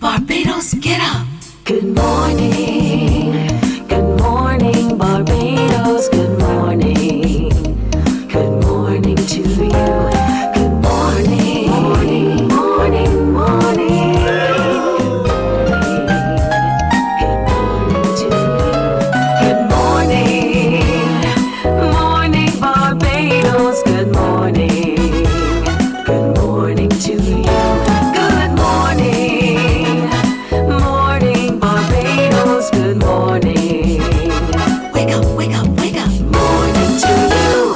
Barbados, get up. Good morning Barbados, good morning to you. Good morning, morning, morning, morning. Good morning to you. Good morning, morning Barbados, good morning to you. Good morning, morning Barbados, good morning. Wake up, wake up, wake up. Morning to you.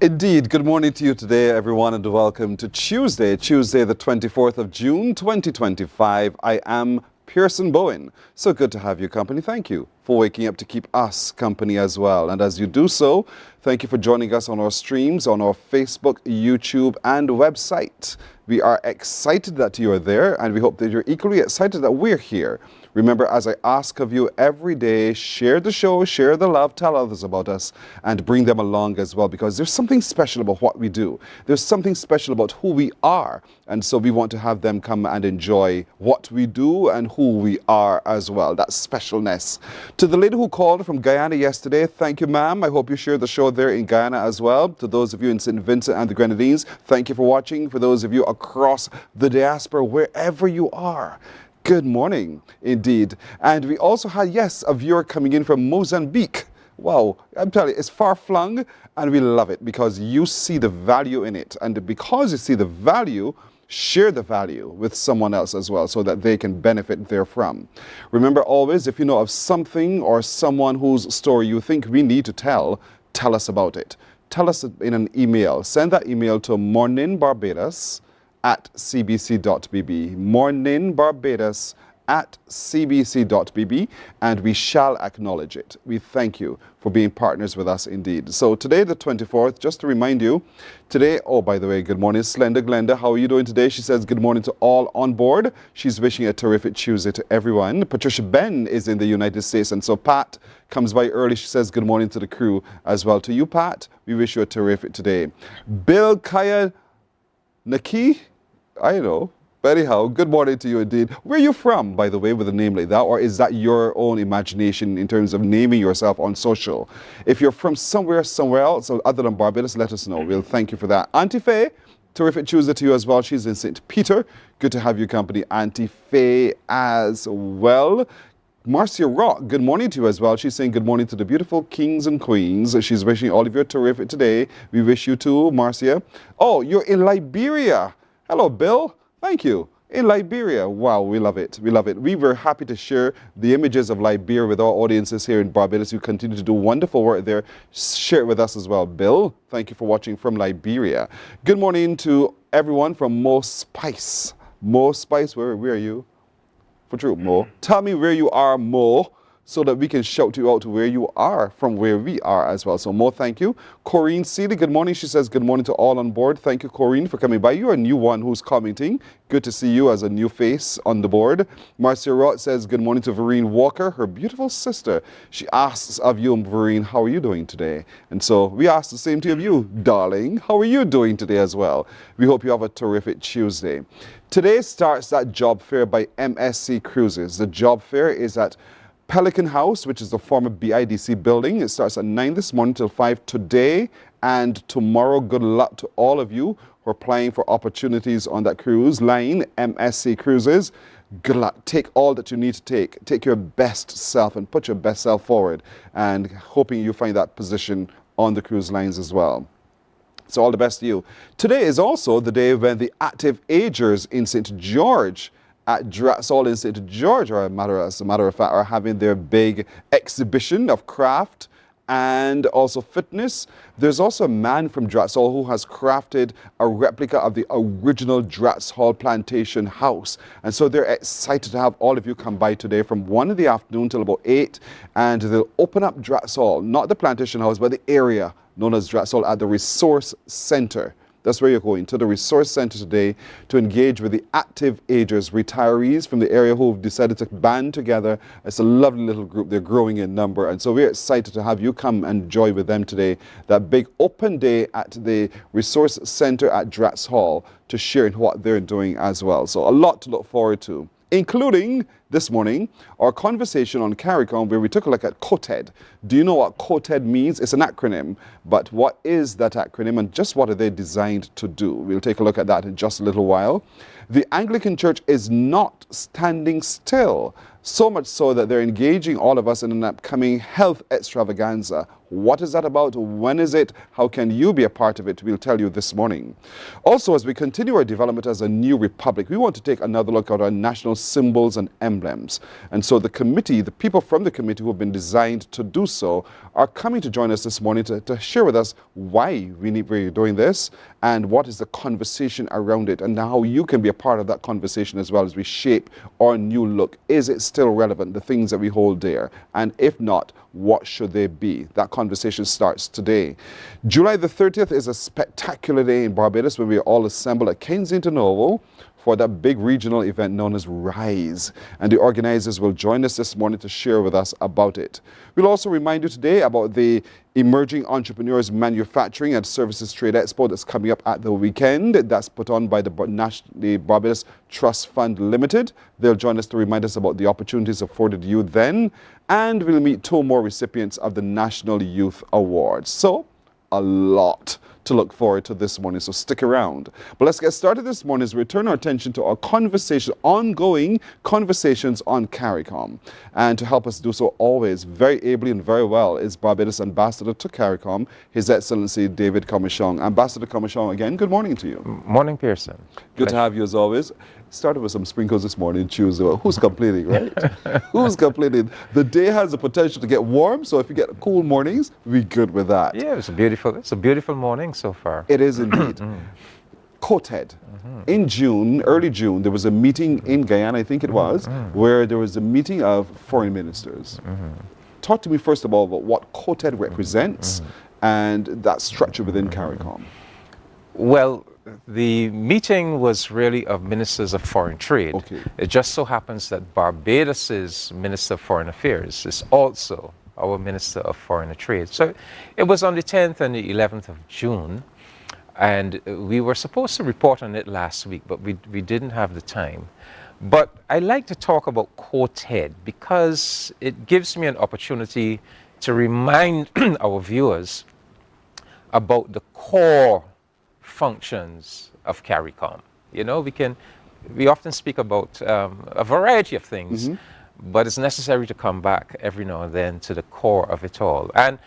Indeed, good morning to you today, everyone, and welcome to Tuesday, the 24th of June, 2025. I am Pearson Bowen. So good to have your company. Thank you for waking up to keep us company as well. And as you do so, thank you for joining us on our streams, on our Facebook, YouTube, and website. We are excited that you are there, and we hope that you're equally excited that we're here. Remember, as I ask of you every day, share the show, share the love, tell others about us, and bring them along as well, because there's something special about what we do. There's something special about who we are, and so we want to have them come and enjoy what we do and who we are as well, that specialness. To the lady who called from Guyana yesterday, thank you, ma'am. I hope you share the show there in Guyana as well. To those of you in St. Vincent and the Grenadines, thank you for watching. For those of you across the diaspora, wherever you are, good morning, indeed. And we also had, yes, a viewer coming in from Mozambique. Wow, I'm telling you, it's far-flung, and we love it because you see the value in it. And because you see the value, share the value with someone else as well so that they can benefit therefrom. Remember always, if you know of something or someone whose story you think we need to tell us about it. Tell us in an email. Send that email to morninbarbados@cbc.bb. morninbarbados@cbc.bb, and we shall acknowledge it. We thank you for being partners with us indeed. So today, the 24th, just to remind you, today, oh, by the way, good morning, Slender Glenda. How are you doing today? She says good morning to all on board. She's wishing a terrific Tuesday to everyone. Patricia Ben is in the United States, and so Pat comes by early. She says good morning to the crew as well. To you, Pat, we wish you a terrific today. Bill Kaya Naki, I know. But anyhow, good morning to you indeed. Where are you from, by the way, with a name like that? Or is that your own imagination in terms of naming yourself on social? If you're from somewhere else, other than Barbados, let us know. We'll thank you for that. Auntie Faye, terrific Tuesday to you as well. She's in St. Peter. Good to have you company, Auntie Faye, as well. Marcia Rock, good morning to you as well. She's saying good morning to the beautiful kings and queens. She's wishing all of you a terrific today. We wish you too, Marcia. Oh, you're in Liberia. Hello, Bill. Thank you. In Liberia. Wow, we love it. We love it. We were happy to share the images of Liberia with our audiences here in Barbados. You continue to do wonderful work there. Share it with us as well. Bill, thank you for watching from Liberia. Good morning to everyone from Mo Spice. Mo Spice, where are you? For true, Mo. Tell me where you are, Mo, so that we can shout you out to where you are from where we are as well. So, Mo, thank you. Corrine Seeley, good morning. She says good morning to all on board. Thank you, Corrine, for coming by. You're a new one who's commenting. Good to see you as a new face on the board. Marcia Roth says good morning to Vereen Walker, her beautiful sister. She asks of you, Vereen, how are you doing today? And so we ask the same to you, darling. How are you doing today as well? We hope you have a terrific Tuesday. Today starts that job fair by MSC Cruises. The job fair is at Pelican House, which is the former BIDC building. It starts at 9 this morning till 5 today and tomorrow. Good luck to all of you who are applying for opportunities on that cruise line, MSC Cruises. Good luck. Take all that you need to take. Take your best self and put your best self forward, and hoping you find that position on the cruise lines as well. So all the best to you. Today is also the day when the active agers in St. George at Dratsall in St. George, as a matter of fact, are having their big exhibition of craft and also fitness. There's also a man from Dratsall who has crafted a replica of the original Dratsall plantation house. And so they're excited to have all of you come by today from 1 in the afternoon till about 8. And they'll open up Dratsall, not the plantation house, but the area known as Dratsall at the Resource Center. That's where you're going, to the Resource Center today to engage with the active agers, retirees from the area who've decided to band together. It's a lovely little group. They're growing in number. And so we're excited to have you come and enjoy with them today that big open day at the Resource Center at Dratts Hall to share in what they're doing as well. So a lot to look forward to, including this morning, our conversation on CARICOM, where we took a look at COTED. Do you know what COTED means? It's an acronym, but what is that acronym and just what are they designed to do? We'll take a look at that in just a little while. The Anglican Church is not standing still, so much so that they're engaging all of us in an upcoming health extravaganza. What is that about? When is it? How can you be a part of it? We'll tell you this morning. Also, as we continue our development as a new republic, we want to take another look at our national symbols and emblems. And so the committee, the people from the committee who have been designed to do so, are coming to join us this morning to share with us why we're doing this and what is the conversation around it and how you can be a part of that conversation as well as we shape our new look. Is it still relevant, the things that we hold dear? And if not, what should they be? That conversation starts today. July the 30th is a spectacular day in Barbados when we all assemble at Kensington Oval for that big regional event known as RISE. And the organizers will join us this morning to share with us about it. We'll also remind you today about the Emerging Entrepreneurs Manufacturing and Services Trade Expo that's coming up at the weekend. That's put on by the Barbados Trust Fund Limited. They'll join us to remind us about the opportunities afforded you then. And we'll meet 2 more recipients of the National Youth Awards. So, a lot to look forward to this morning, so stick around. But let's get started this morning as we turn our attention to our conversation, ongoing conversations on CARICOM. And to help us do so always very ably and very well is Barbados Ambassador to CARICOM, His Excellency David Comishong. Ambassador Comishong, again, good morning to you. Morning, Pearson. Good to have you as always. Started with some sprinkles this morning, Tuesday. Well, who's complaining, right? Who's complaining? The day has the potential to get warm, so if you get cool mornings, we're good with that. Yeah, it's a beautiful morning so far. It is indeed. COTED. In June, early June, there was a meeting in Guyana, I think it was, where there was a meeting of foreign ministers. Talk to me first of all about what COTED represents and that structure within CARICOM. Well, the meeting was really of ministers of foreign trade. Okay. It just so happens that Barbados's Minister of Foreign Affairs is also our Minister of Foreign Trade. So it was on the 10th and the 11th of June, and we were supposed to report on it last week, but we didn't have the time. But I like to talk about COTED because it gives me an opportunity to remind our viewers about the core functions of CARICOM. You know, we often speak about a variety of things, but it's necessary to come back every now and then to the core of it all. And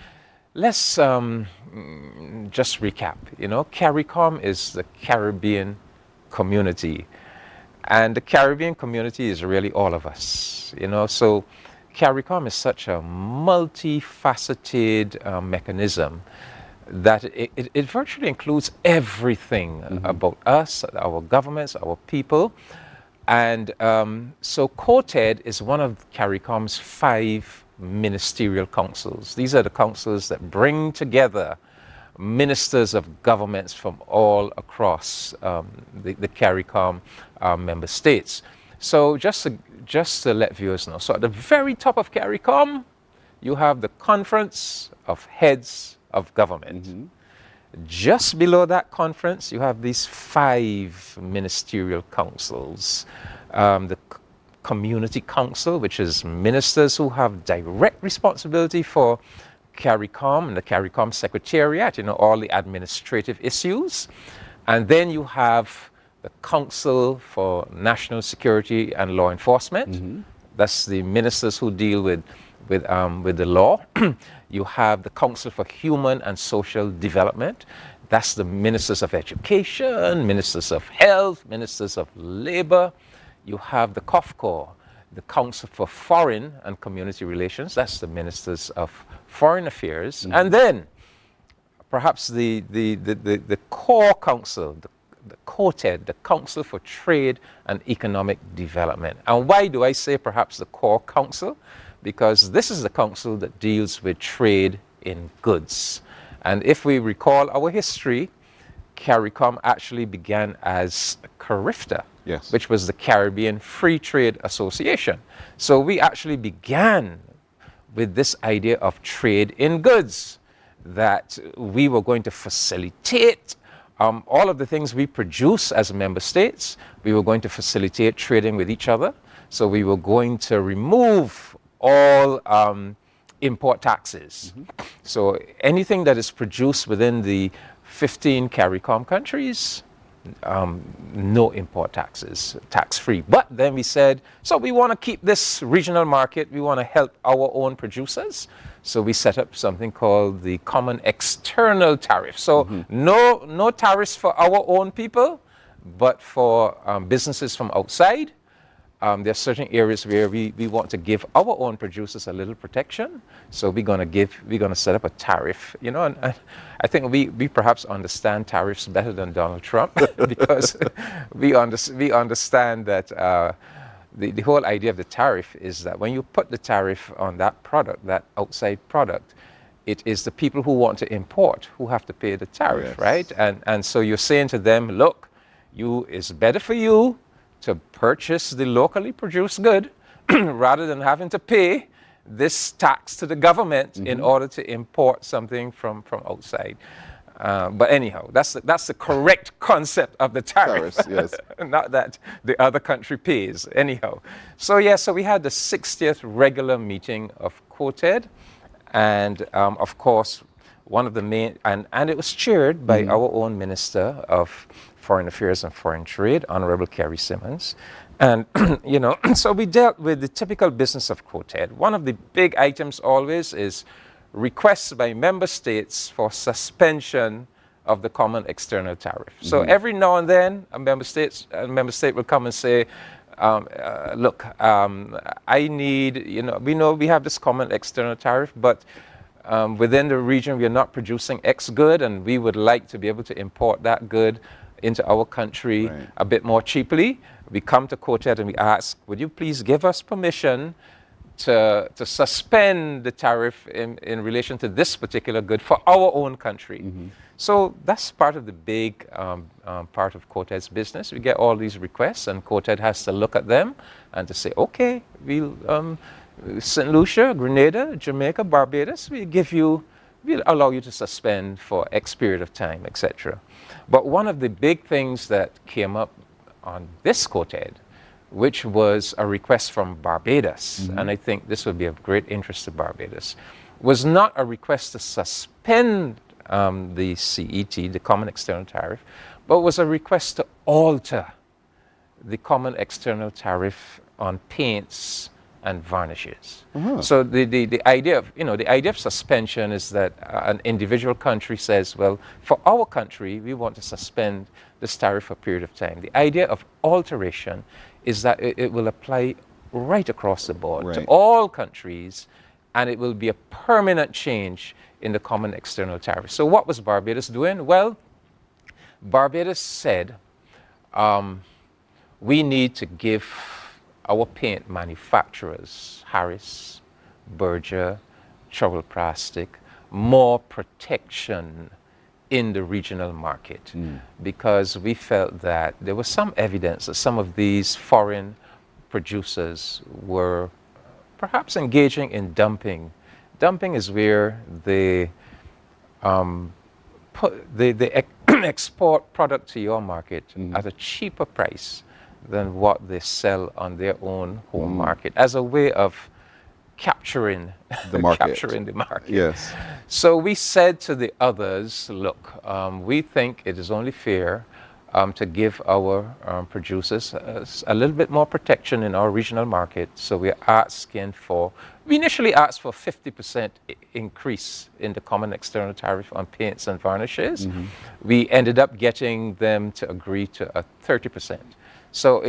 let's just recap. You know, CARICOM is the Caribbean community, and the Caribbean community is really all of us. You know, so CARICOM is such a multifaceted mechanism that it virtually includes everything about us, our governments, our people. And so COTED is one of CARICOM's 5 ministerial councils. These are the councils that bring together ministers of governments from all across the CARICOM member states. So just to let viewers know, so at the very top of CARICOM, you have the Conference of Heads of Government. Just below that conference, you have these 5 ministerial councils. The Community Council, which is ministers who have direct responsibility for CARICOM and the CARICOM Secretariat, you know, all the administrative issues. And then you have the Council for National Security and Law Enforcement. That's the ministers who deal with the law. You have the Council for Human and Social Development. That's the ministers of education, ministers of health, ministers of labor. You have the COFCOR, the Council for Foreign and Community Relations. That's the ministers of foreign affairs. And then perhaps the core council, the COTED, the Council for Trade and Economic Development. And why do I say perhaps the core council? Because this is the council that deals with trade in goods. And if we recall our history, CARICOM actually began as CARIFTA, Yes. which was the Caribbean Free Trade Association. So we actually began with this idea of trade in goods, that we were going to facilitate all of the things we produce as member states. We were going to facilitate trading with each other. So we were going to remove all import taxes. So anything that is produced within the 15 CARICOM countries, no import taxes, tax-free. But then we said, so we want to keep this regional market, we want to help our own producers. So we set up something called the Common External Tariff. So no tariffs for our own people, but for businesses from outside. There are certain areas where we want to give our own producers a little protection. So we're going to set up a tariff, you know, and I think we perhaps understand tariffs better than Donald Trump because we understand that the whole idea of the tariff is that when you put the tariff on that product, that outside product, it is the people who want to import who have to pay the tariff, Yes. right? And so you're saying to them, look, it's better for you to purchase the locally produced good rather than having to pay this tax to the government in order to import something from outside. But anyhow, that's the correct concept of the tariff. Tariffs, yes. Not that the other country pays. Anyhow, so we had the 60th regular meeting of COTED, and of course, one of the main, and it was chaired by our own Minister of Foreign Affairs and Foreign Trade, Honorable Kerry Simmons. And, you know, so we dealt with the typical business of COTED. One of the big items always is requests by member states for suspension of the common external tariff. So every now and then, a member state will come and say, look, I need, you know we have this common external tariff, but within the region we are not producing X good, and we would like to be able to import that good into our country Right. a bit more cheaply. We come to COTED and we ask, would you please give us permission to suspend the tariff in relation to this particular good for our own country? So that's part of the big part of COTED's business. We get all these requests, and COTED has to look at them and to say, okay, we'll St. Lucia, Grenada, Jamaica, Barbados, we'll allow you to suspend for X period of time, etc. But one of the big things that came up on this COTED, which was a request from Barbados, and I think this would be of great interest to Barbados, was not a request to suspend the CET, the Common External Tariff, but was a request to alter the Common External Tariff on paints and varnishes. So the idea of suspension is that an individual country says, well, for our country, we want to suspend this tariff for a period of time. The idea of alteration is that it will apply right across the board to Right. all countries, and it will be a permanent change in the common external tariff. So what was Barbados doing? Well, Barbados said, we need to give our paint manufacturers, Harris, Berger, Trouble Plastic, more protection in the regional market, because we felt that there was some evidence that some of these foreign producers were perhaps engaging in dumping. Dumping is where they export product to your market at a cheaper price than what they sell on their own home market, as a way of capturing The market. capturing the market. Yes. So we said to the others, look, we think it is only fair to give our producers a little bit more protection in our regional market. So we initially asked for 50% increase in the common external tariff on paints and varnishes. We ended up getting them to agree to a 30%. So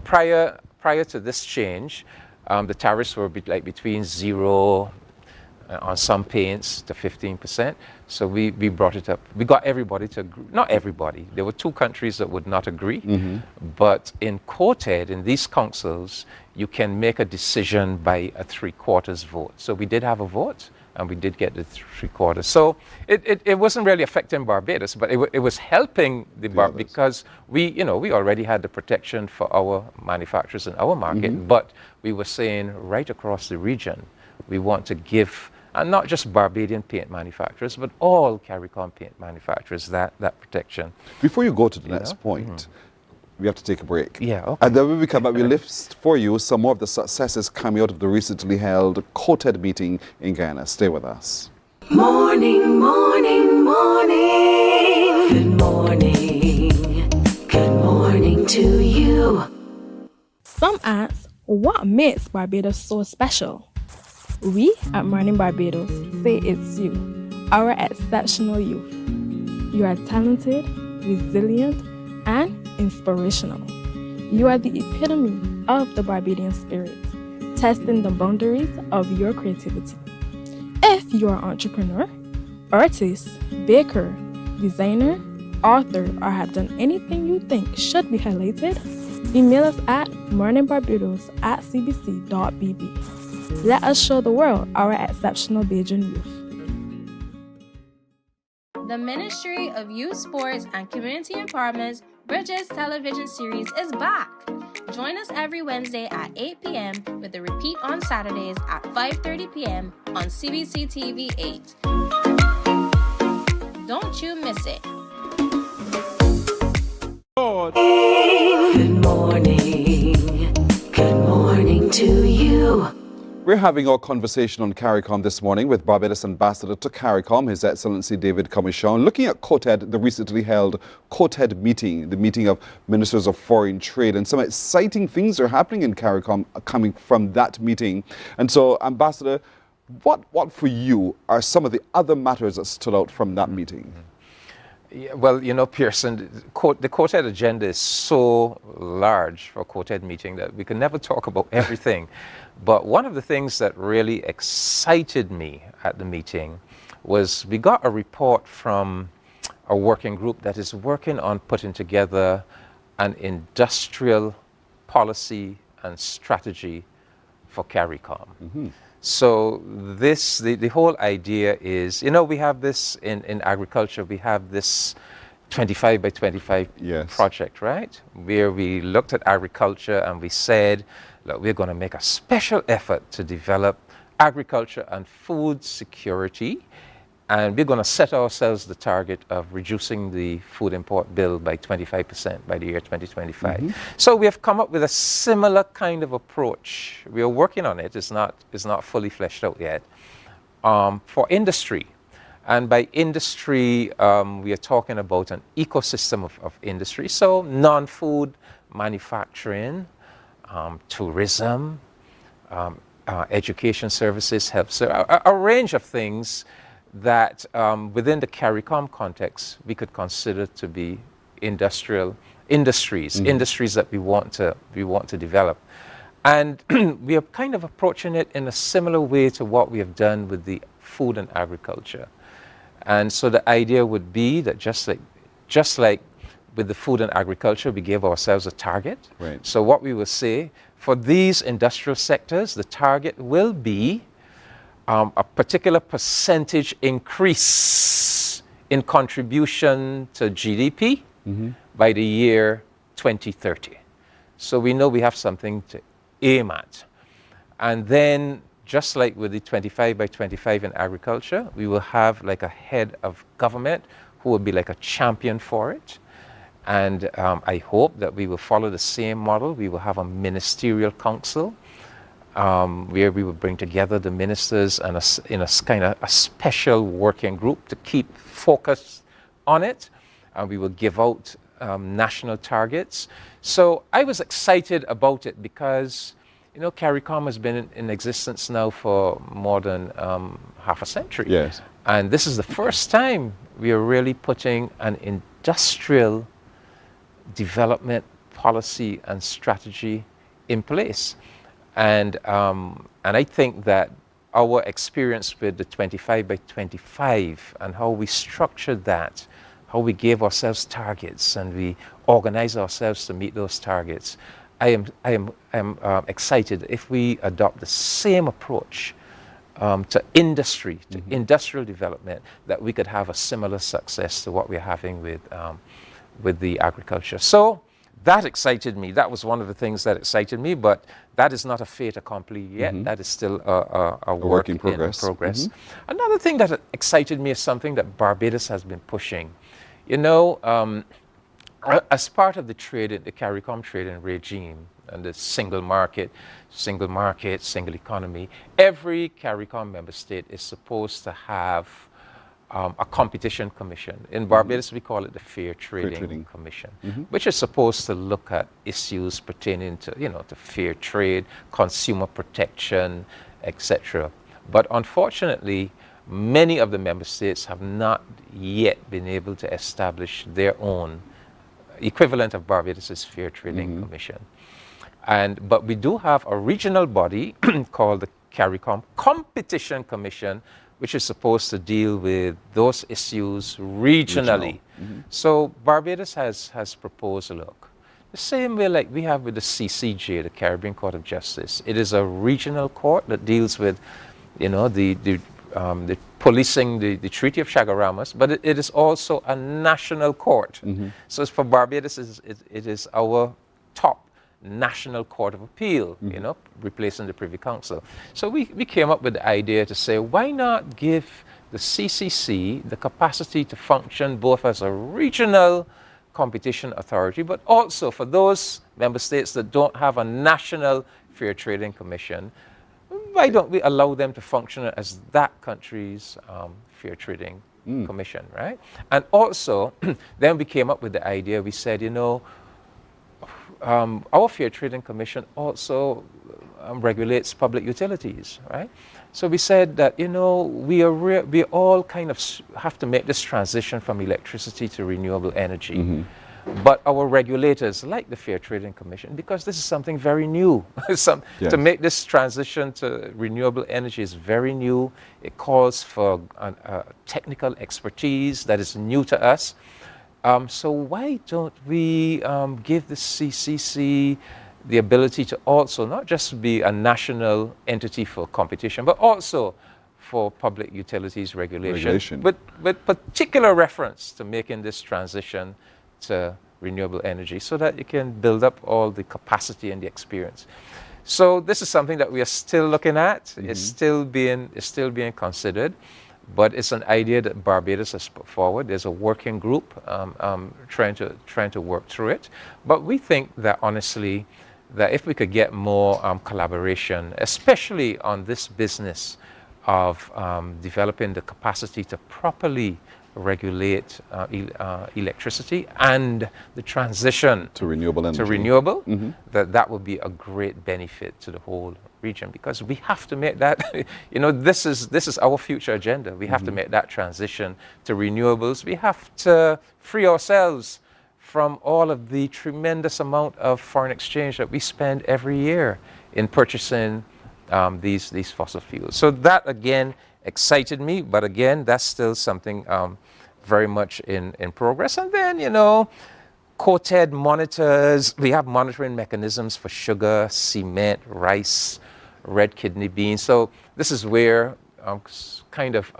prior to this change, the tariffs were between 0 on some paints to 15%. So we brought it up. We got everybody to agree. Not everybody. There were 2 countries that would not agree. But in COTED, in these councils, you can make a decision by a 3/4 vote. So we did have a vote, and we did get the 3/4. So it wasn't really affecting Barbados, but it was helping because we already had the protection for our manufacturers in our market, but we were saying right across the region, we want to give, and not just Barbadian paint manufacturers, but all CARICOM paint manufacturers that protection. Before you go to the next point, we have to take a break. Yeah, okay. And then when we come back, we list for you some more of the successes coming out of the recently held COTED meeting in Ghana. Stay with us. Morning, morning, morning. Good morning. Good morning to you. Some ask, what makes Barbados so special? We at Mornin Barbados say it's you, our exceptional youth. You are talented, resilient, and inspirational. You are the epitome of the Barbadian spirit, testing the boundaries of your creativity. If you are an entrepreneur, artist, baker, designer, author, or have done anything you think should be highlighted, email us at morninbarbados@cbc.bb. Let us show the world our exceptional Bajan youth. The Ministry of Youth, Sports and Community Empowerment's Bridges television series is back. Join us every Wednesday at 8 p.m. with a repeat on Saturdays at 5:30 p.m. on CBC TV 8. Don't you miss it. Good morning. Good morning to you. We're having our conversation on CARICOM this morning with Barbados Ambassador to CARICOM, His Excellency David Commichon, looking at COTED, the recently held COTED meeting, the meeting of Ministers of Foreign Trade, and some exciting things are happening in CARICOM coming from that meeting. And so, Ambassador, what for you are some of the other matters that stood out from that meeting? Yeah, well, Pearson, the COTED agenda is so large for a COTED meeting that we can never talk about everything. But one of the things that really excited me at the meeting was we got a report from a working group that is working on putting together an industrial policy and strategy for CARICOM. So the whole idea is, we have this in agriculture, we have this 25 by 25 project, right? Where we looked at agriculture and we said, look, we're going to make a special effort to develop agriculture and food security. And we're going to set ourselves the target of reducing the food import bill by 25% by the year 2025. So we have come up with a similar kind of approach. We are working on it. It's not fully fleshed out yet. For industry. And by industry, we are talking about an ecosystem of industry. So non-food manufacturing, tourism, education services, health services, a range of things that within the CARICOM context we could consider to be industries that we want to develop. And we are kind of approaching it in a similar way to what we have done with the food and agriculture. And so the idea would be that just like with the food and agriculture, we gave ourselves a target. Right. So what we will say, for these industrial sectors, the target will be a particular percentage increase in contribution to GDP by the year 2030. So we know we have something to aim at. And then, just like with the 25 by 25 in agriculture, we will have like a head of government who will be like a champion for it. And I hope that we will follow the same model. We will have a ministerial council where we will bring together the ministers and in a kind of a special working group to keep focus on it. And we will give out national targets. So I was excited about it because, CARICOM has been in existence now for more than half a century. Yes. And this is the first time we are really putting an industrial development policy and strategy in place. And I think that our experience with the 25 by 25 and how we structured that, how we gave ourselves targets and we organize ourselves to meet those targets, I am excited if we adopt the same approach to industry, to industrial development, that we could have a similar success to what we're having with the agriculture. So that excited me. That was one of the things that excited me, but that is not a fait accompli yet. That is still a work in progress. Another thing that excited me is something that Barbados has been pushing. You know, as part of the CARICOM trading regime and the single market, single economy, every CARICOM member state is supposed to have a competition commission. In Barbados, we call it the Fair Trading Commission, which is supposed to look at issues pertaining to, you know, to fair trade, consumer protection, etc. But unfortunately, many of the member states have not yet been able to establish their own equivalent of Barbados' Fair Trading Commission. But we do have a regional body called the CARICOM Competition Commission, which is supposed to deal with those issues regionally. So Barbados has proposed, look, the same way like we have with the CCJ, the Caribbean Court of Justice. It is a regional court that deals with, you know, the policing the Treaty of Chaguaramas, but it is also a national court. So for Barbados, it is our top national court of appeal, you know, replacing the Privy Council. So we came up with the idea to say, why not give the CCC the capacity to function both as a regional competition authority, but also for those member states that don't have a national fair trading commission, why don't we allow them to function as that country's fair trading commission, right? And also, then we came up with the idea, we said, you know, our Fair Trading Commission also regulates public utilities, right? So we said that, you know, we all kind of have to make this transition from electricity to renewable energy. But our regulators, like the Fair Trading Commission, because this is something very new, to make this transition to renewable energy is very new. It calls for technical expertise that is new to us. So why don't we give the CCC the ability to also not just be a national entity for competition, but also for public utilities regulation. But with particular reference to making this transition to renewable energy so that you can build up all the capacity and the experience. So this is something that we are still looking at. It's still being considered. But it's an idea that Barbados has put forward. There's a working group trying to work through it. But we think that honestly, that if we could get more collaboration, especially on this business of developing the capacity to properly regulate electricity and the transition to renewable energy, that would be a great benefit to the whole region, because we have to make that, you know, this is our future agenda. We have to make that transition to renewables. We have to free ourselves from all of the tremendous amount of foreign exchange that we spend every year in purchasing these fossil fuels. So that again excited me, but again, that's still something very much in progress. And then, you know, COTED monitors, we have monitoring mechanisms for sugar, cement, rice, red kidney beans. So this is where kind of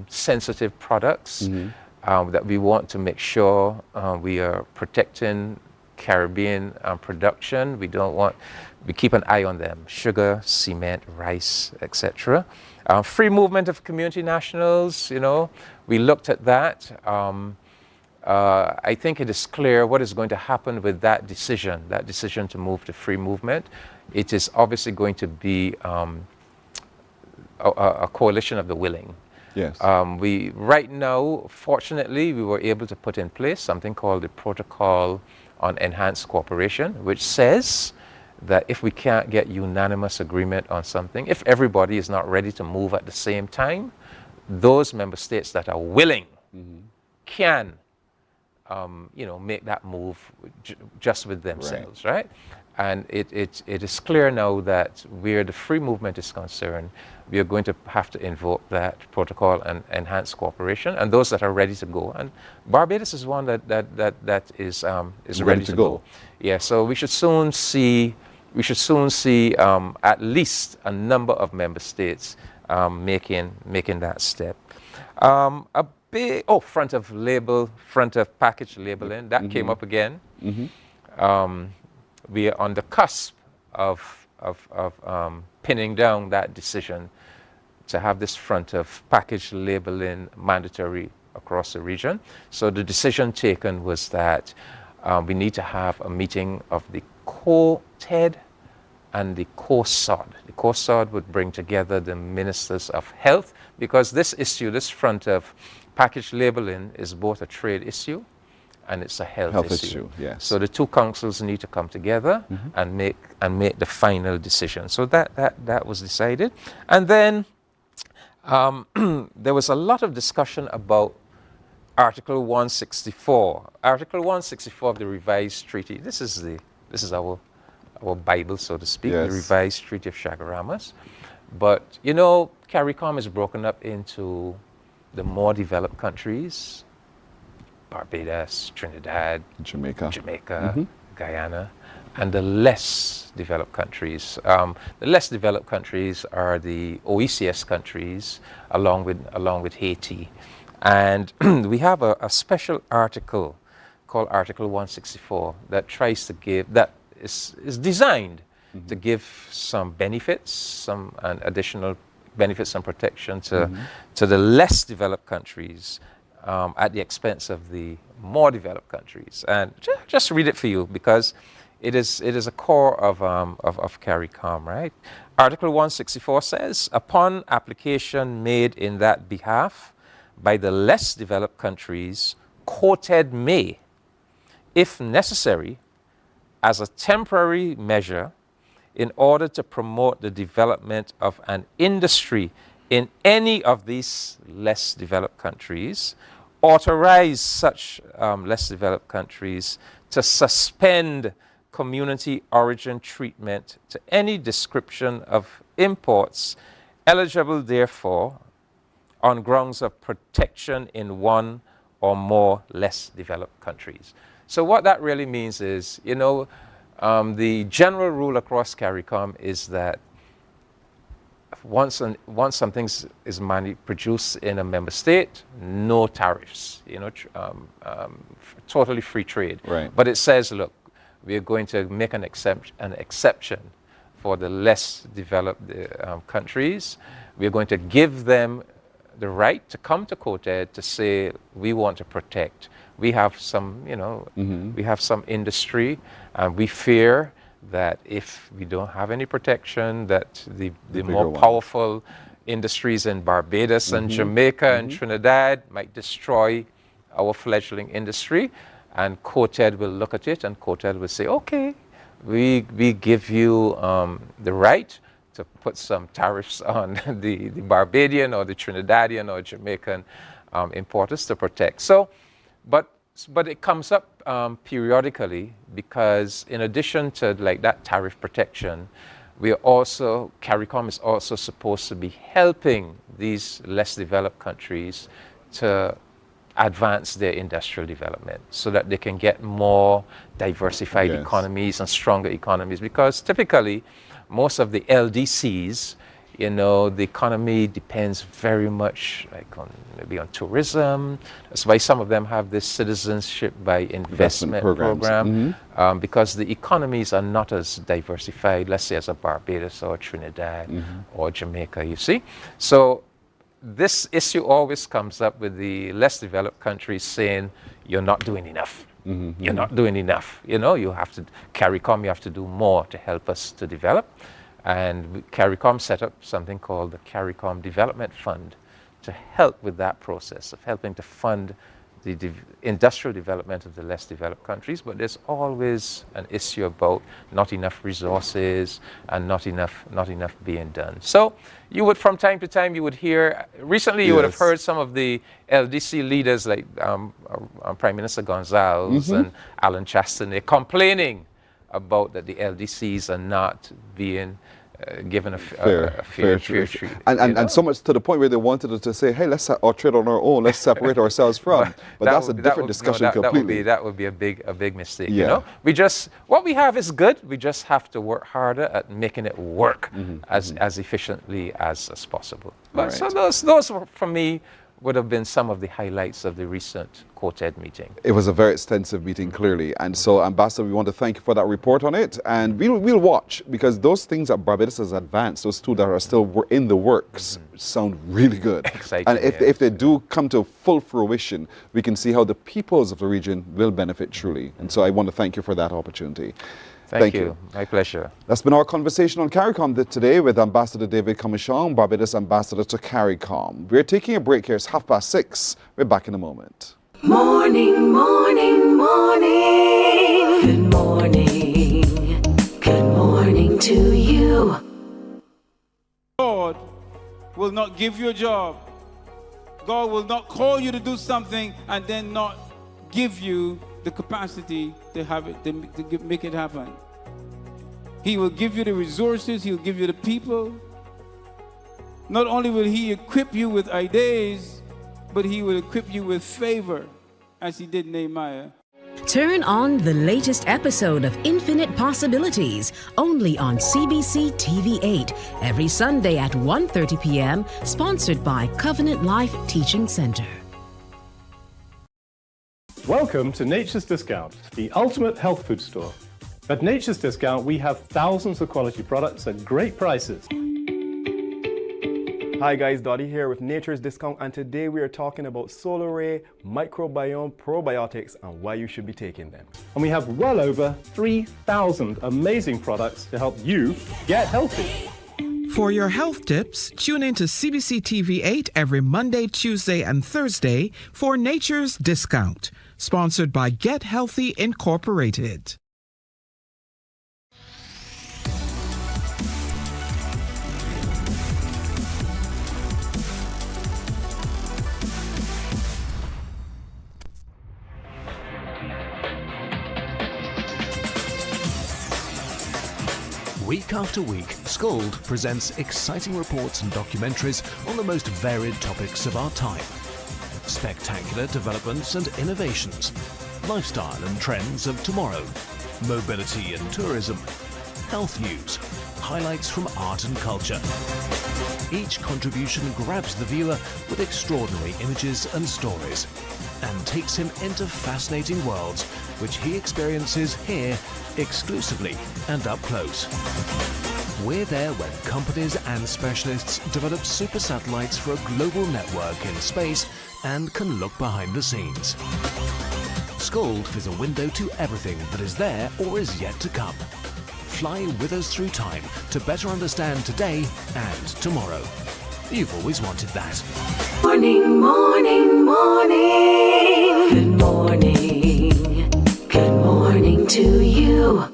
sensitive products that we want to make sure we are protecting Caribbean production. We keep an eye on them, sugar, cement, rice, etc. Free movement of community nationals, you know, we looked at that. I think it is clear what is going to happen with that decision to move to free movement. It is obviously going to be a coalition of the willing. Yes. Right now, fortunately, we were able to put in place something called the Protocol on Enhanced Cooperation, which says that if we can't get unanimous agreement on something, if everybody is not ready to move at the same time, those member states that are willing can, you know, make that move just with themselves, right? And it is clear now that where the free movement is concerned, we are going to have to invoke that protocol and enhance cooperation, and those that are ready to go. And Barbados is one that is ready to go. Yeah, so we should soon see at least a number of member states making that step. A big front of package labeling that came up again. We are on the cusp of pinning down that decision to have this front of package labeling mandatory across the region. So the decision taken was that we need to have a meeting of the co-TED and the co-SOD. The co-SOD would bring together the ministers of health, because this issue, this front of package labeling, is both a trade issue and it's a health issue. Yes. So the two councils need to come together and make the final decision. So that was decided. And then there was a lot of discussion about Article 164. Article 164 of the revised treaty. This is our Bible, so to speak, the revised Treaty of Chaguaramas. But you know, CARICOM is broken up into the more developed countries: Barbados, Trinidad, Jamaica, Guyana, and the less developed countries. The less developed countries are the OECS countries, along with Haiti. And we have a special article called Article 164 that tries to give, that is designed to give some benefits, some additional benefits and protection to the less developed countries at the expense of the more developed countries. And just read it for you, because it is a core of CARICOM, right? Article 164 says, upon application made in that behalf by the less developed countries, co-TED may, if necessary, as a temporary measure in order to promote the development of an industry in any of these less developed countries, authorize such less developed countries to suspend community origin treatment to any description of imports eligible therefore on grounds of protection in one or more less developed countries. So what that really means is, you know, the general rule across CARICOM is that once something is produced in a member state, no tariffs, you know, totally free trade. Right. But it says, look, we are going to make an exception for the less developed countries. We are going to give them the right to come to COTED to say, we want to protect. We have some, you know, we have some industry, and we fear that if we don't have any protection, that the more powerful industries in Barbados and Jamaica and Trinidad might destroy our fledgling industry. And COTED will look at it, and COTED will say, okay, we give you the right to put some tariffs on the Barbadian or the Trinidadian or Jamaican importers to protect. So, but it comes up periodically, because in addition to like that tariff protection, we are also, CARICOM is also supposed to be helping these less developed countries to advance their industrial development so that they can get more diversified economies and stronger economies. Because typically, most of the LDCs, you know, the economy depends very much like on maybe on tourism. That's why some of them have this citizenship by investment program, because the economies are not as diversified, let's say, as a Barbados or Trinidad or Jamaica, you see. So this issue always comes up with the less developed countries saying, you're not doing enough. You're not doing enough. You know, you have to, CARICOM, you have to do more to help us to develop. And CARICOM set up something called the CARICOM Development Fund to help with that process of helping to fund the industrial development of the less developed countries. But there's always an issue about not enough resources and not enough being done. So you would, from time to time, you would hear, recently you would have heard some of the LDC leaders like Prime Minister Gonzalez and Alan Chastanet complaining about that the LDCs are not being given a fair treat. And so much to the point where they wanted us to say, hey, let's trade on our own, let's separate ourselves from. But that's a different discussion completely. That would be a big mistake. Yeah. You know, what we have is good. We just have to work harder at making it work as efficiently as possible. But Right. so those were, for me, would have been some of the highlights of the recent Quartet meeting. It was a very extensive meeting, clearly. And so, Ambassador, we want to thank you for that report on it. And we'll watch, because those things that Barbados has advanced, those two that are still in the works, sound really good. Exciting, and if yes. they do come to full fruition, we can see how the peoples of the region will benefit truly. And so I want to thank you for that opportunity. Thank you. My pleasure. That's been our conversation on CARICOM today with Ambassador David Commichon, Barbados Ambassador to CARICOM. We're taking a break here. It's 6:30. We're back in a moment. Morning, morning, morning. Good morning. Good morning to you. God will not give you a job. God will not call you to do something and then not give you the capacity to have it, to make it happen. He will give you the resources, he'll give you the people. Not only will he equip you with ideas, but he will equip you with favor, as he did Nehemiah. Turn on the latest episode of Infinite Possibilities, only on CBC TV8, every Sunday at 1:30 p.m., sponsored by Covenant Life Teaching Center. Welcome to Nature's Discount, the ultimate health food store. At Nature's Discount, we have thousands of quality products at great prices. Hi guys, Dottie here with Nature's Discount, and today we are talking about Solar Ray Microbiome Probiotics and why you should be taking them. And we have well over 3,000 amazing products to help you get healthy. For your health tips, tune in to CBC TV8 every Monday, Tuesday, and Thursday for Nature's Discount, sponsored by Get Healthy Incorporated. Week after week, Scold presents exciting reports and documentaries on the most varied topics of our time. Spectacular developments and innovations, lifestyle and trends of tomorrow, mobility and tourism, health news, highlights from art and culture. Each contribution grabs the viewer with extraordinary images and stories and takes him into fascinating worlds which he experiences here exclusively and up close. We're there when companies and specialists develop super satellites for a global network in space and can look behind the scenes. Scold is a window to everything that is there or is yet to come. Fly with us through time to better understand today and tomorrow. You've always wanted that. Morning, morning, morning. Good morning. Good morning to you.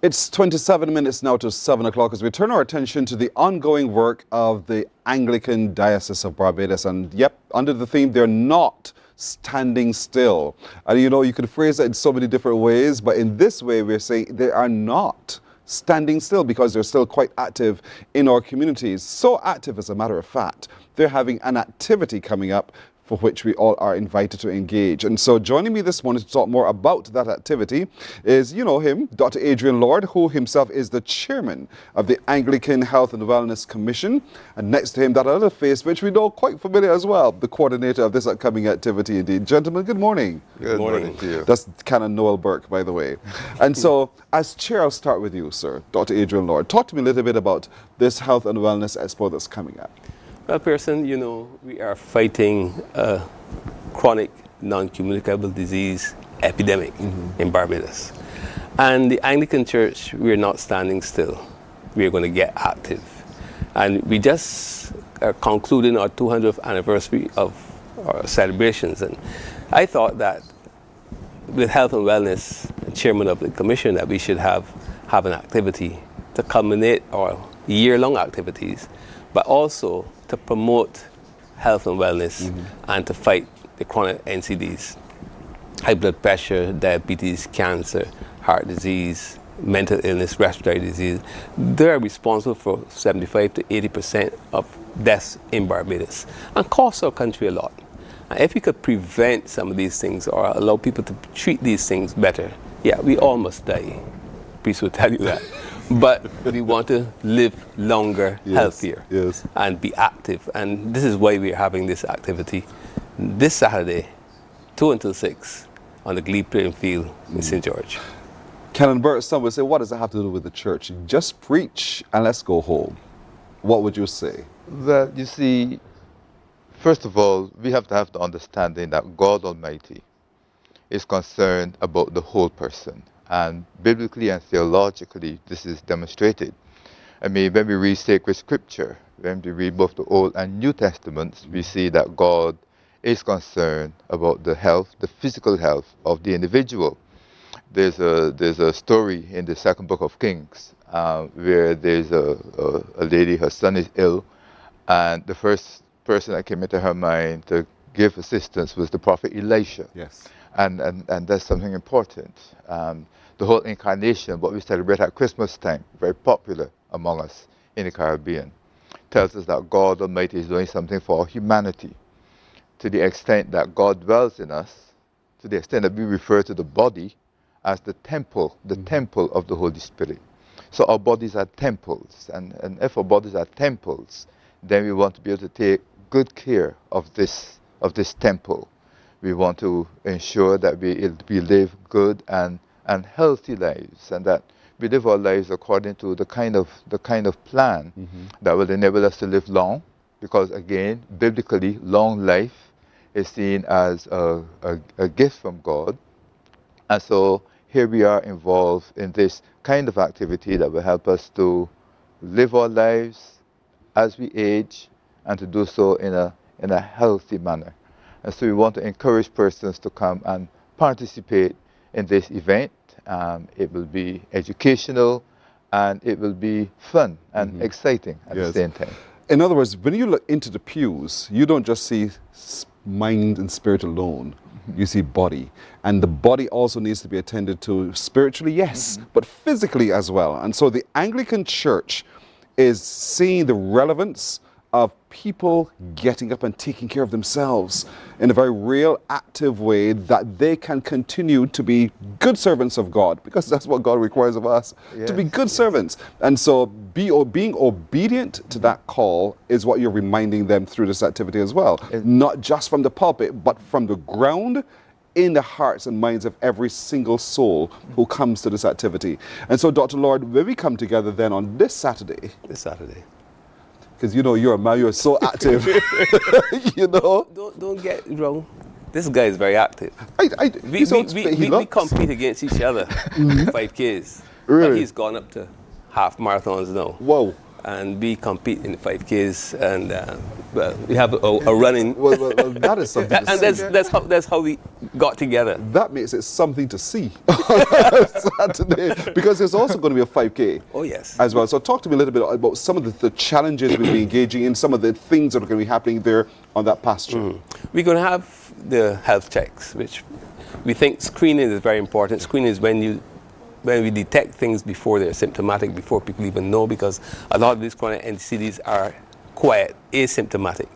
It's 27 minutes now to 7 o'clock as we turn our attention to the ongoing work of the Anglican Diocese of Barbados. And yep, under the theme, they're not standing still. And you know, you could phrase that in so many different ways, but in this way, we're saying they are not standing still because they're still quite active in our communities. So active, as a matter of fact, they're having an activity coming up for which we all are invited to engage. And so joining me this morning to talk more about that activity is, you know him, Dr. Adrian Lord, who himself is the chairman of the Anglican Health and Wellness Commission. And next to him, that other face, which we know quite familiar as well, the coordinator of this upcoming activity indeed. Gentlemen, good morning. Good morning to you. That's Canon Noel Burke, by the way. And so, as chair, I'll start with you, sir, Dr. Adrian Lord. Talk to me a little bit about this Health and Wellness Expo that's coming up. Well, Pearson, you know, we are fighting a chronic non-communicable disease epidemic in Barbados. And the Anglican Church, we're not standing still. We're going to get active. And we just are concluding our 200th anniversary of our celebrations. And I thought that with health and wellness, chairman of the commission, that we should have an activity to culminate our year-long activities, but also to promote health and wellness and to fight the chronic NCDs, high blood pressure, diabetes, cancer, heart disease, mental illness, respiratory disease, they're responsible for 75 to 80% of deaths in Barbados and cost our country a lot. And if we could prevent some of these things or allow people to treat these things better, yeah, we all must die. Priest will tell you that. But we want to live longer, healthier, and be active. And this is why we're having this activity this Saturday, 2 until 6, on the Glebe playing field in St. George. Canon Burt, some would say, what does it have to do with the church? Just preach and let's go home. What would you say? Well, you see, first of all, we have to have the understanding that God Almighty is concerned about the whole person. And biblically and theologically, this is demonstrated. I mean, when we read sacred scripture, when we read both the Old and New Testaments, we see that God is concerned about the health, the physical health of the individual. There's a story in the second book of Kings where there's a lady, her son is ill, and the first person that came into her mind to give assistance was the prophet Elisha. Yes. And that's something important. The whole incarnation, what we celebrate at Christmas time, very popular among us in the Caribbean, tells us that God Almighty is doing something for humanity. To the extent that God dwells in us, to the extent that we refer to the body as the temple of the Holy Spirit. So our bodies are temples, and if our bodies are temples, then we want to be able to take good care of this temple. We want to ensure that we live good and healthy lives, and that we live our lives according to the kind of plan that will enable us to live long, because again, biblically, long life is seen as a gift from God. And so here we are involved in this kind of activity that will help us to live our lives as we age and to do so in a healthy manner. And so we want to encourage persons to come and participate in this event. It will be educational and it will be fun and exciting at the same time. In other words, when you look into the pews, you don't just see mind and spirit alone. You see body. And the body also needs to be attended to spiritually, yes, but physically as well. And so the Anglican Church is seeing the relevance of people getting up and taking care of themselves in a very real, active way, that they can continue to be good servants of God, because that's what God requires of us, to be good servants. And so being obedient to that call is what you're reminding them through this activity as well. Not just from the pulpit, but from the ground, in the hearts and minds of every single soul who comes to this activity. And so, Dr. Lord, when we come together then on this Saturday, because you know you're a man, you're so active. You know. Don't get it wrong. This guy is very active. We compete against each other. 5Ks. Really? But he's gone up to half marathons now. Whoa. And we compete in 5Ks, and we have a running. Well, that is something to and see. that's how we got together. That makes it something to see on Saturday, because there's also going to be a 5K. Oh, yes. As well. So talk to me a little bit about some of the challenges we'll be engaging in, some of the things that are going to be happening there on that pasture. We're going to have the health checks, which we think screening is very important. Screening is when we detect things before they're symptomatic, before people even know, because a lot of these chronic NCDs are quite asymptomatic,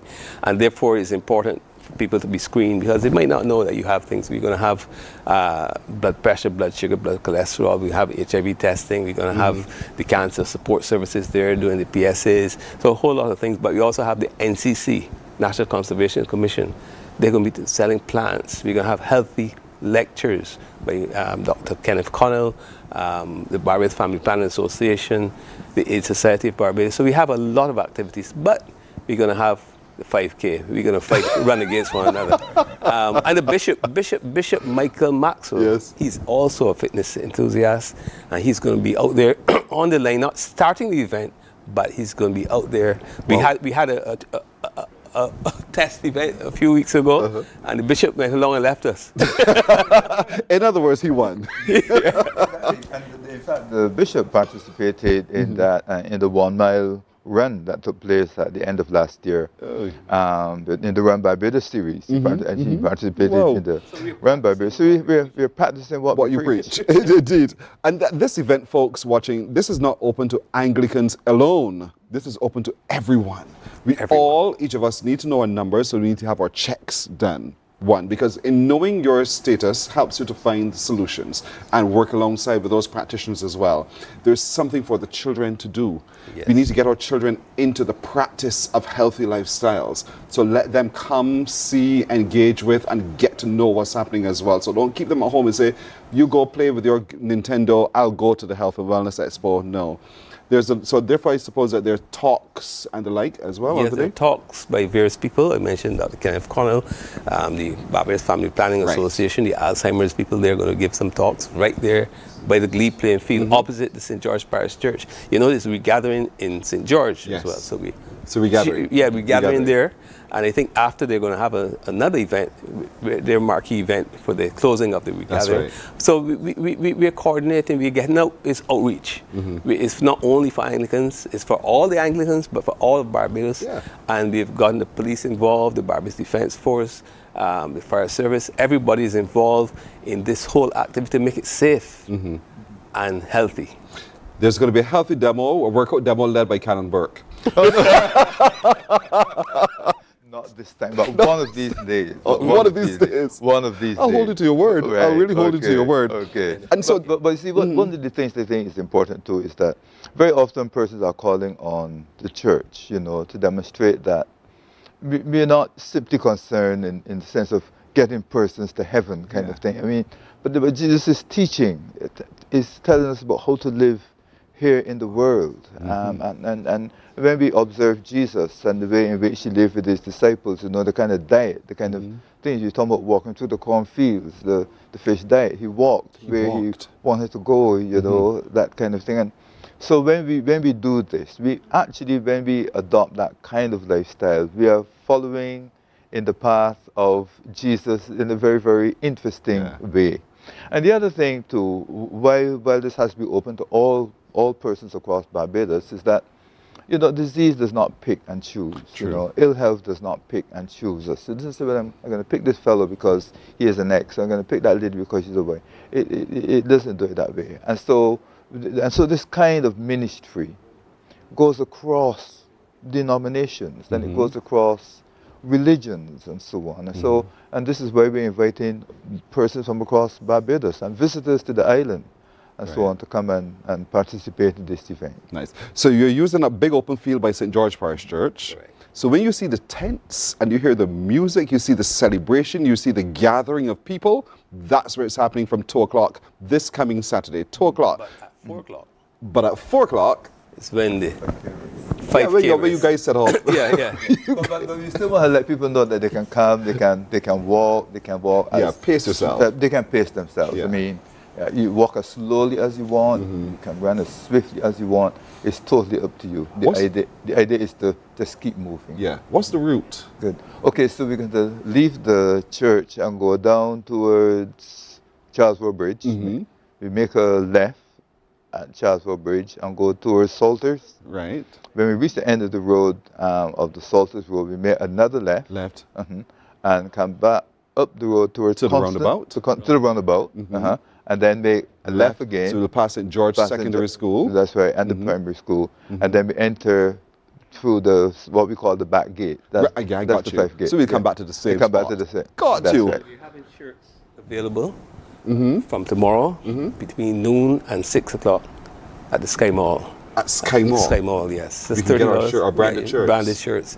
and therefore it's important for people to be screened, because they might not know that you have things. We're going to have blood pressure, blood sugar, blood cholesterol. We have HIV testing. We're going to have the cancer support services there doing the PSAs. So a whole lot of things. But we also have the NCC, National Conservation Commission. They're going to be selling plants. We're going to have healthy lectures by Dr. Kenneth Connell, the Barbados Family Planning Association, the AIDS Society of Barbados. So we have a lot of activities, but we're going to have the 5K. We're going to run against one another. And the Bishop Michael Maxwell, he's also a fitness enthusiast, and he's going to be out there on the line, not starting the event, but he's going to be out there. We had a test event a few weeks ago, and the bishop went along and left us. In other words, he won. In fact, the bishop participated in that in the 1 mile run that took place at the end of last year in the Run Barbados series. He participated in the Run Barbados. So we're practicing what you preach. Indeed. And this event, folks watching, this is not open to Anglicans alone. This is open to everyone. Each of us need to know our numbers, so we need to have our checks done. One, because in knowing your status helps you to find solutions and work alongside with those practitioners as well. There's something for the children to do. Yes. We need to get our children into the practice of healthy lifestyles. So let them come, see, engage with, and get to know what's happening as well. So don't keep them at home and say, you go play with your Nintendo, I'll go to the Health and Wellness Expo. No. So therefore, I suppose that there are talks and the like as well. Yes, there are talks by various people. I mentioned Dr. Kenneth Connell, the Barbados Family Planning Association, the Alzheimer's people. They're going to give some talks right there by the Glebe playing field opposite the St. George Parish Church. You notice we're gathering in St. George as well. So we gather. Yeah, we're gathering there. And I think after they're going to have another event, their marquee event for the closing of the week. That's right. So we're coordinating, we're getting out, it's outreach. It's not only for Anglicans, it's for all the Anglicans, but for all of Barbados. Yeah. And we've gotten the police involved, the Barbados Defence Force, the fire service. Everybody is involved in this whole activity to make it safe and healthy. There's going to be a healthy demo, a workout demo led by Canon Burke. Not this time, but one of these days. One of these days. I'll hold you to your word. Right. I'll really hold you to your word. Okay. And so, but you see, one of the things I think is important too is that very often persons are calling on the church, to demonstrate that we're not simply concerned in the sense of getting persons to heaven kind of thing. I mean, but what Jesus is teaching is telling us about how to live here in the world. And when we observe Jesus and the way in which he lived with his disciples, the kind of diet, the kind of things you're talking about, walking through the cornfields, the fish diet, he walked where he wanted to go, that kind of thing. And so when we do this, when we adopt that kind of lifestyle, we are following in the path of Jesus in a very, very interesting way. And the other thing too, while this has to be open to all persons across Barbados, is that disease does not pick and choose. Ill health does not pick and choose us. It doesn't say, well, I'm going to pick this fellow because he is an X. I'm going to pick that lady because she's a Y. It doesn't do it that way. And so this kind of ministry goes across denominations, then it goes across religions and so on. And and this is why we're inviting persons from across Barbados and visitors to the island and so on to come and participate in this event. Nice. So you're using a big open field by St. George Parish Church. Right. So when you see the tents and you hear the music, you see the celebration, you see the gathering of people, that's where it's happening from 2 o'clock this coming Saturday, 2 o'clock. But at 4 o'clock. But at 4 o'clock, it's when the 5K where you guys set off. Yeah. But we still want to let people know that they can come, they can walk. Pace yourself. They can pace themselves. I mean, you walk as slowly as you want, you can run as swiftly as you want. It's totally up to you. The idea is to just keep moving. Yeah. What's the route? Good. Okay, so we're going to leave the church and go down towards Charlesworth Bridge. We make a left at Charlesworth Bridge and go towards Salters. Right. When we reach the end of the road, of the Salters Road, we make another left. And come back up the road towards the roundabout. To the roundabout. And then make a left again. So we'll pass St. George Secondary School. That's right, and the primary school. And then we enter through what we call the back gate. That's I got the you. 5th gate. So we come back to the same We come spot. back to the same. Got you. Right. We're having shirts available from tomorrow between noon and 6 o'clock at the Sky Mall. At Sky Mall? Sky Mall, yes. We can get our branded shirts. Branded shirts,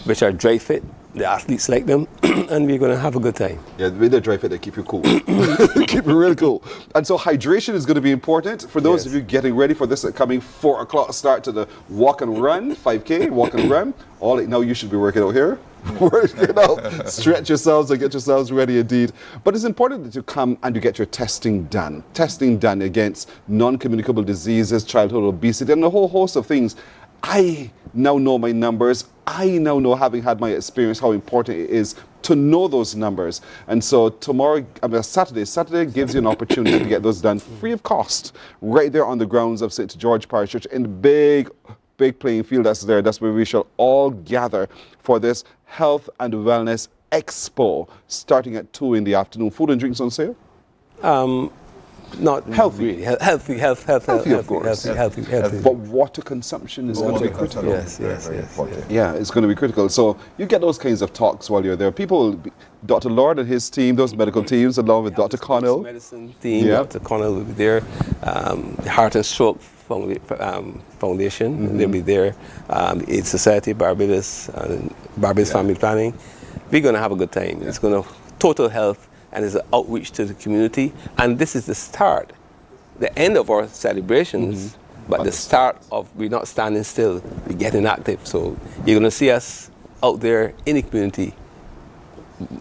which are dry fit. The athletes like them, and we're going to have a good time. Yeah, the way they dry fit, they keep you cool. Keep you real cool. And so hydration is going to be important for those of you getting ready for this coming 4 o'clock start to the walk and run, 5K, walk and run. Now you should be working out here. Working out, stretch yourselves and get yourselves ready indeed. But it's important that you come and you get your testing done. Testing done against non-communicable diseases, childhood obesity, and a whole host of things. I now know my numbers. I now know, having had my experience, how important it is to know those numbers. And so Saturday gives you an opportunity to get those done free of cost, right there on the grounds of St. George Parish Church in the big big playing field that's there. That's where we shall all gather for this Health and Wellness Expo starting at 2 in the afternoon. Food and drinks on sale? Not healthy. Really. Healthy, of course. Healthy. But water consumption is going to be critical. Yes. Yeah, it's going to be critical. So you get those kinds of talks while you're there. People will be, Dr. Lord and his team, those medical teams, along with Dr. Connell. Medicine team, Dr. Connell will be there. The Heart and Stroke Foundation, they'll be there. The AIDS Society, Barbados, Barbados Family Planning. We're going to have a good time. It's going to total health, and it's an outreach to the community. And this is the start, the end of our celebrations, but the start of we're not standing still, we're getting active. So you're going to see us out there in the community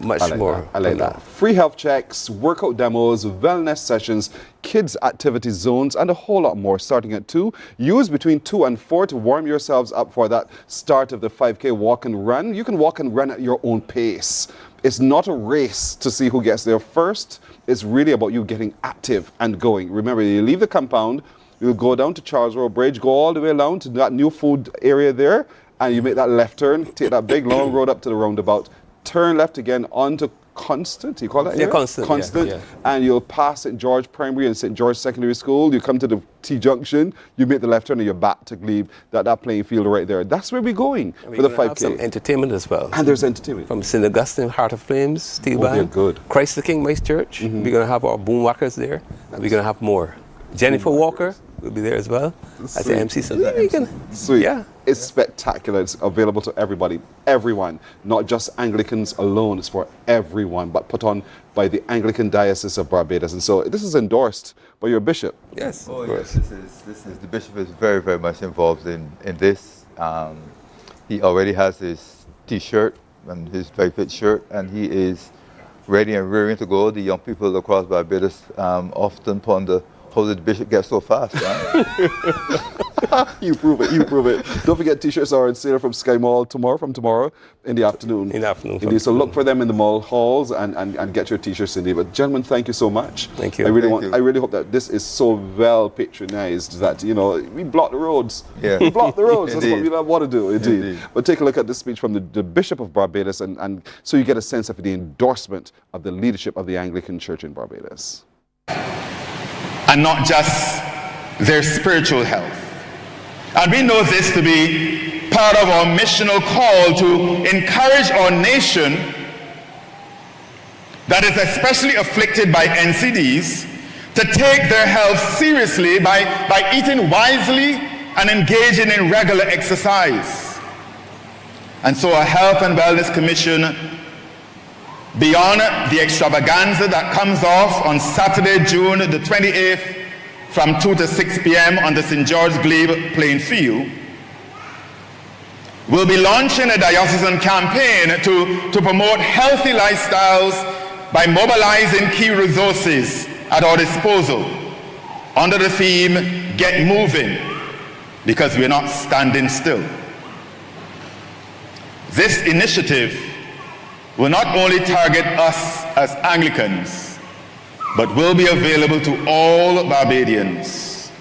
much more. I like that. Free health checks, workout demos, wellness sessions, kids activity zones, and a whole lot more starting at 2. Use between 2 and 4 to warm yourselves up for that start of the 5K walk and run. You can walk and run at your own pace. It's not a race to see who gets there first. It's really about you getting active and going. Remember, you leave the compound, you'll go down to Charles Road Bridge, go all the way down to that new food area there, and you make that left turn, take that big long road up to the roundabout, turn left again onto Constant, you call that area? Yeah, Constant. Yeah. And you'll pass St. George Primary and St. George Secondary School. You come to the T-junction, you make the left turn, and you're back to leave that playing field right there. That's where we're going for the 5K. Have some entertainment as well. And there's entertainment. From St. Augustine, Heart of Flames, Steel Band, good. Christ the King Mace Church. We're going to have our boomwhackers there. And we're going to have more. Jennifer Walker will be there as well as the MC. So Sweet. Yeah. It's spectacular. It's available to everybody, everyone, not just Anglicans alone. It's for everyone, but put on by the Anglican Diocese of Barbados. And so this is endorsed by your bishop. Yes, of course. This is the bishop is very, very much involved in this. He already has his T-shirt and his dry fit shirt, and he is ready and rearing to go. The young people across Barbados often ponder, how did the bishop get so fast? Right? You prove it. Don't forget, T-shirts are on sale from Sky Mall from tomorrow in the afternoon. Indeed. So look for them in the mall halls and get your T-shirts indeed. But gentlemen, thank you so much. Thank you. I really hope that this is so well patronized that, we block the roads. Yeah. We block the roads. That's what we want to do, indeed. But take a look at this speech from the Bishop of Barbados, and so you get a sense of the endorsement of the leadership of the Anglican Church in Barbados. And not just their spiritual health. And we know this to be part of our missional call to encourage our nation that is especially afflicted by NCDs to take their health seriously by eating wisely and engaging in regular exercise. And so a Health and Wellness Commission, beyond the extravaganza that comes off on Saturday, June the 28th from 2 to 6 p.m. on the St. George Glebe playing field, will be launching a diocesan campaign to promote healthy lifestyles by mobilizing key resources at our disposal under the theme, Get Moving, because we're not standing still. This initiative will not only target us as Anglicans, but will be available to all Barbadians.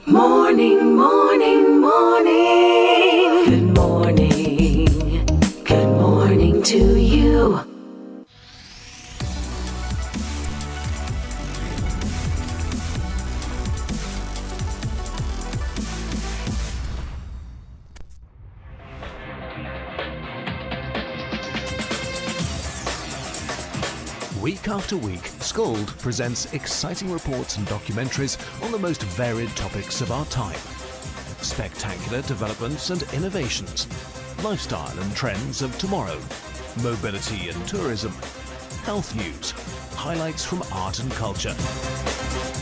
Morning, morning, morning. Good morning. Good morning to you. Week after week, Scold presents exciting reports and documentaries on the most varied topics of our time. Spectacular developments and innovations, lifestyle and trends of tomorrow, mobility and tourism, health news, highlights from art and culture.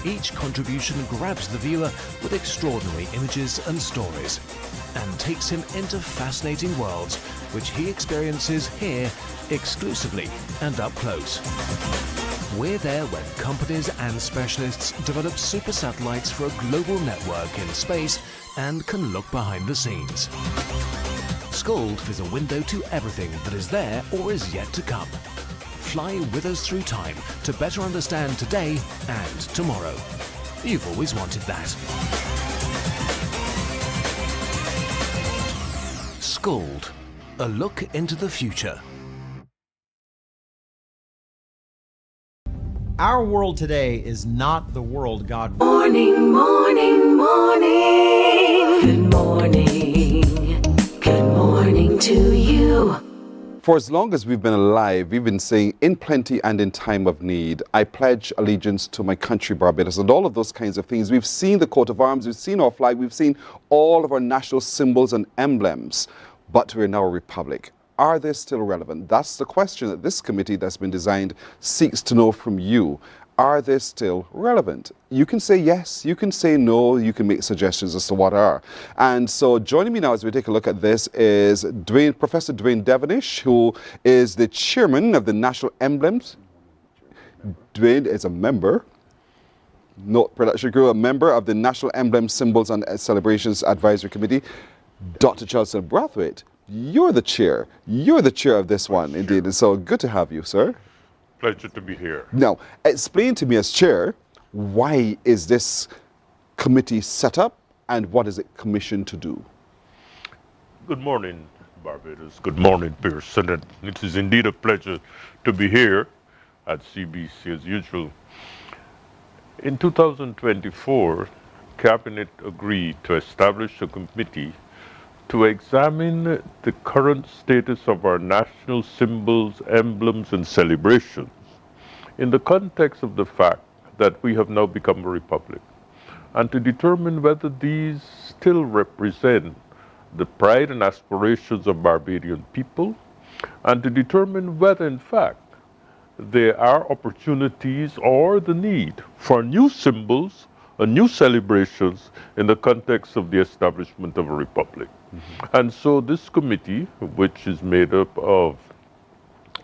Each contribution grabs the viewer with extraordinary images and stories and takes him into fascinating worlds which he experiences here exclusively and up close. We're there when companies and specialists develop super satellites for a global network in space and can look behind the scenes. Scold is a window to everything that is there or is yet to come. Fly with us through time to better understand today and tomorrow. You've always wanted that. Scold, a look into the future. Our world today is not the world God. Morning, morning, morning. Good morning. Good morning to you. For as long as we've been alive, we've been saying, in plenty and in time of need, I pledge allegiance to my country, Barbados, and all of those kinds of things. We've seen the coat of arms, we've seen our flag, we've seen all of our national symbols and emblems, but we're now a republic. Are they still relevant? That's the question that this committee that's been designed seeks to know from you. Are they still relevant? You can say yes, you can say no, you can make suggestions as to what are. And so joining me now as we take a look at this is Professor Dwayne Devonish, who is the chairman of the National Emblems. Dwayne is a member, not production crew, a member of the National Emblem Symbols and Celebrations Advisory Committee. Dr. Charleston Brathwaite, you're the chair. You're the chair of this one, indeed. And so good to have you, sir. Pleasure to be here. Now, explain to me as chair, why is this committee set up and what is it commissioned to do? Good morning, Barbados. Good morning, Pearson. And it is indeed a pleasure to be here at CBC as usual. In 2024, Cabinet agreed to establish a committee to examine the current status of our national symbols, emblems, and celebrations in the context of the fact that we have now become a republic, and to determine whether these still represent the pride and aspirations of Barbadian people, and to determine whether, in fact, there are opportunities or the need for new symbols and new celebrations in the context of the establishment of a republic. And so this committee, which is made up of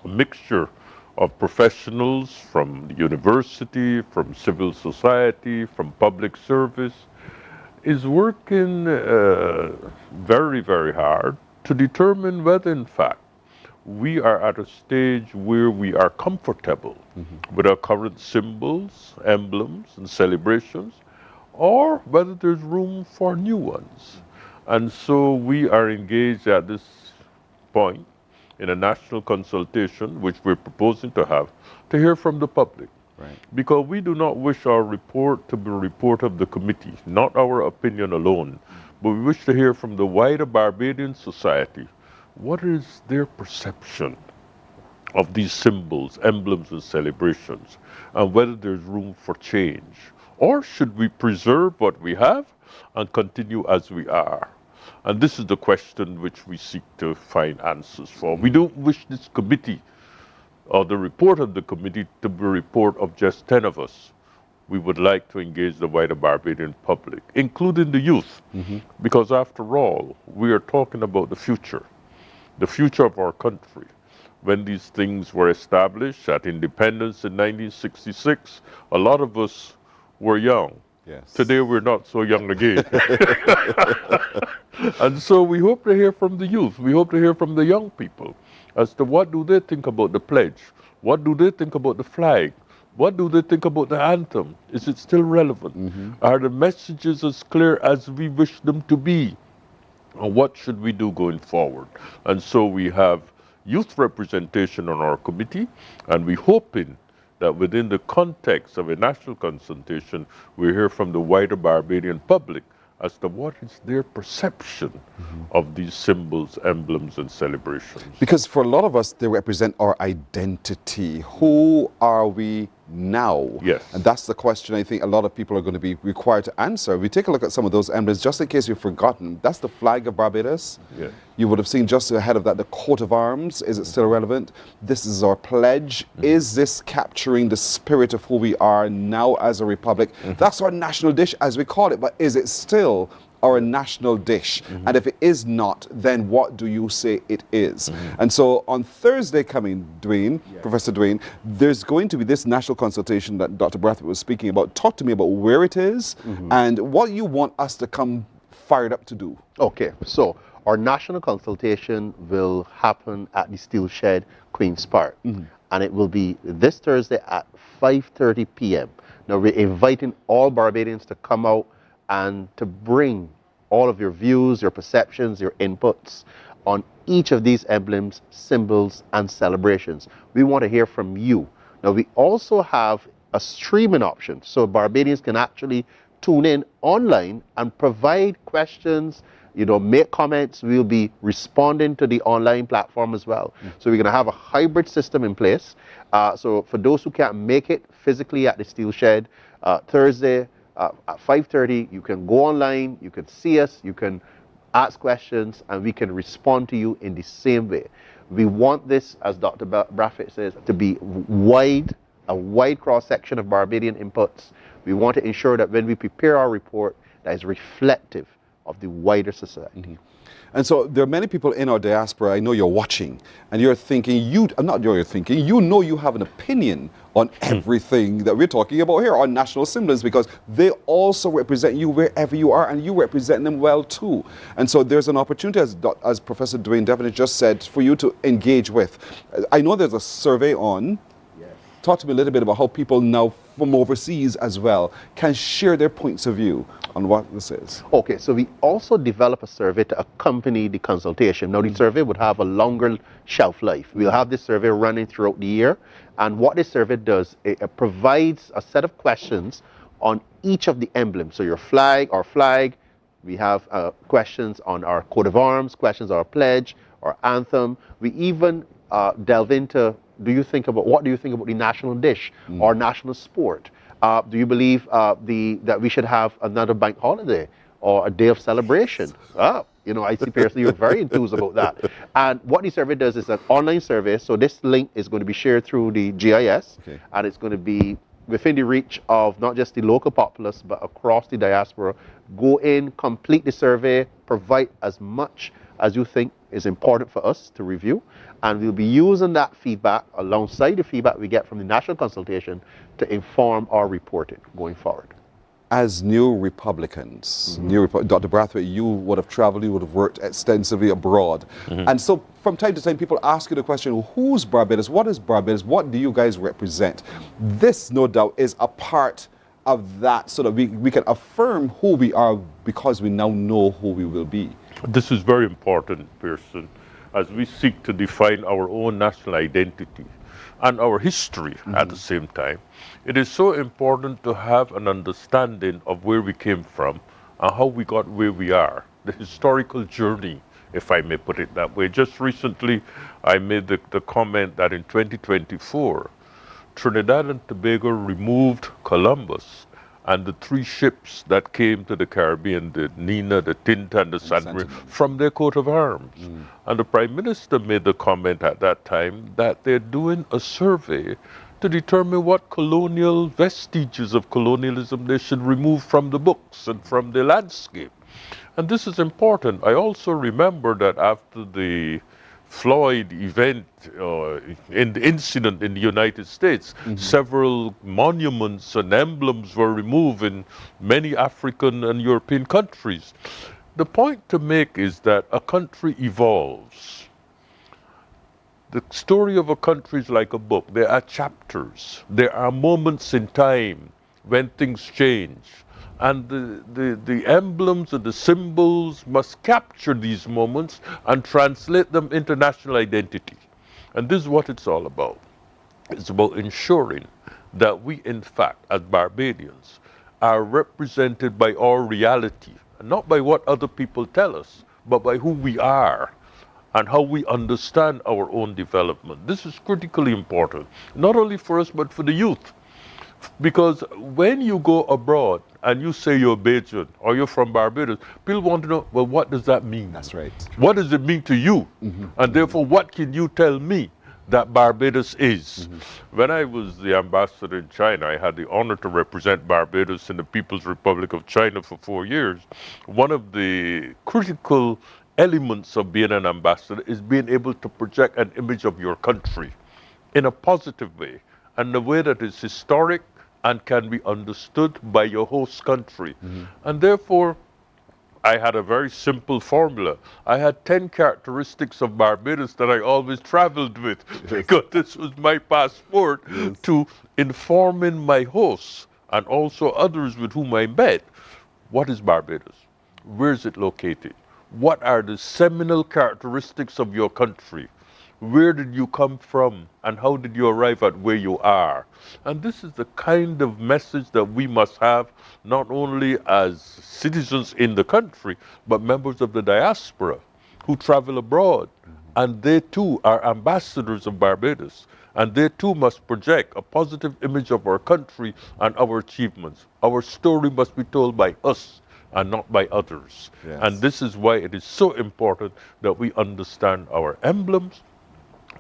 a mixture of professionals from the university, from civil society, from public service, is working very, very hard to determine whether, in fact, we are at a stage where we are comfortable with our current symbols, emblems, and celebrations, or whether there's room for new ones. And so we are engaged at this point in a national consultation, which we're proposing to have, to hear from the public. Right. Because we do not wish our report to be a report of the committee, not our opinion alone, but we wish to hear from the wider Barbadian society. What is their perception of these symbols, emblems, and celebrations, and whether there's room for change? Or should we preserve what we have and continue as we are? And this is the question which we seek to find answers for. We don't wish this committee or the report of the committee to be a report of just 10 of us. We would like to engage the wider Barbadian public, including the youth, because after all, we are talking about the future of our country. When these things were established at independence in 1966, a lot of us were young. Yes. Today we're not so young again. And so we hope to hear from the youth. We hope to hear from the young people as to what do they think about the pledge? What do they think about the flag? What do they think about the anthem? Is it still relevant? Are the messages as clear as we wish them to be? And what should we do going forward? And so we have youth representation on our committee, and we're hoping that within the context of a national consultation, we hear from the wider Barbadian public as to what is their perception of these symbols, emblems, and celebrations. Because for a lot of us, they represent our identity. Who are we now? Yes. And that's the question I think a lot of people are going to be required to answer. We take a look at some of those emblems, just in case you've forgotten. That's the flag of Barbados. Yes. You would have seen just ahead of that the coat of arms. Is it still relevant? This is our pledge. Is this capturing the spirit of who we are now as a republic? That's our national dish, as we call it, but is it still our national dish? And if it is not, then what do you say it is? And so on Thursday coming, Dwayne, Professor Dwayne, there's going to be this national consultation that Dr. Brathwaite was speaking about. Talk to me about where it is and what you want us to come fired up to do. Okay, so our national consultation will happen at the Steel Shed, Queen's Park. And it will be this Thursday at 5:30 p.m. Now we're inviting all Barbadians to come out and to bring all of your views, your perceptions, your inputs on each of these emblems, symbols, and celebrations. We want to hear from you. Now, we also have a streaming option, so Barbadians can actually tune in online and provide questions, make comments. We'll be responding to the online platform as well. So we're going to have a hybrid system in place. So for those who can't make it physically at the Steel Shed, Thursday at 5:30, you can go online, you can see us, you can ask questions, and we can respond to you in the same way. We want this, as Dr. Braffett says, to be a wide cross-section of Barbadian inputs. We want to ensure that when we prepare our report, that is reflective of the wider society. And so there are many people in our diaspora, I know you're watching, and you're thinking, you know you have an opinion on everything that we're talking about here, on national symbols, because they also represent you wherever you are, and you represent them well too. And so there's an opportunity, as Professor Dwayne Devon just said, for you to engage with. I know there's a survey on. Talk to me a little bit about how people now from overseas as well can share their points of view on what this is. Okay, so we also develop a survey to accompany the consultation. Now, the survey would have a longer shelf life. We'll have this survey running throughout the year. And what this survey does, it provides a set of questions on each of the emblems. So your flag, our flag, we have questions on our coat of arms, questions on our pledge, our anthem. We even delve into what do you think about the national dish or national sport? Do you believe that we should have another bank holiday or a day of celebration? I see personally you're very enthused about that. And what the survey does is an online survey. So this link is going to be shared through the GIS, and it's going to be within the reach of not just the local populace, but across the diaspora. Go in, complete the survey, provide as much as you think is important for us to review, and we'll be using that feedback alongside the feedback we get from the national consultation to inform our reporting going forward. As new Republicans, Dr. Brathwaite, you would have traveled, you would have worked extensively abroad. And so from time to time, people ask you the question, who's Barbados? What is Barbados? What do you guys represent? This, no doubt, is a part of that so that we can affirm who we are because we now know who we will be. This is very important, Pearson, as we seek to define our own national identity and our history at the same time. It is so important to have an understanding of where we came from and how we got where we are, the historical journey, if I may put it that way. Just recently, I made the comment that in 2024, Trinidad and Tobago removed Columbus and the 3 ships that came to the Caribbean, the Nina, the Tinta, and the Santa Maria, from their coat of arms. And the Prime Minister made the comment at that time that they're doing a survey to determine what colonial vestiges of colonialism they should remove from the books and from the landscape. And this is important. I also remember that after the Floyd event, in the incident in the United States, several monuments and emblems were removed in many African and European countries. The point to make is that a country evolves. The story of a country is like a book. There are chapters. There are moments in time when things change. And the emblems and the symbols must capture these moments and translate them into national identity. And this is what it's all about. It's about ensuring that we, in fact, as Barbadians, are represented by our reality, and not by what other people tell us, but by who we are and how we understand our own development. This is critically important, not only for us, but for the youth. Because when you go abroad and you say you're Bajan or you're from Barbados, people want to know, well, what does that mean? That's right. What does it mean to you? And therefore, what can you tell me that Barbados is? When I was the ambassador in China, I had the honor to represent Barbados in the People's Republic of China for 4 years. One of the critical elements of being an ambassador is being able to project an image of your country in a positive way, and in a way that is historic and can be understood by your host country. And therefore, I had a very simple formula. I had 10 characteristics of Barbados that I always traveled with, because this was my passport to informing my hosts and also others with whom I met. What is Barbados? Where is it located? What are the seminal characteristics of your country? Where did you come from and how did you arrive at where you are? And this is the kind of message that we must have, not only as citizens in the country, but members of the diaspora who travel abroad. And they too are ambassadors of Barbados. And they too must project a positive image of our country and our achievements. Our story must be told by us and not by others. Yes. And this is why it is so important that we understand our emblems,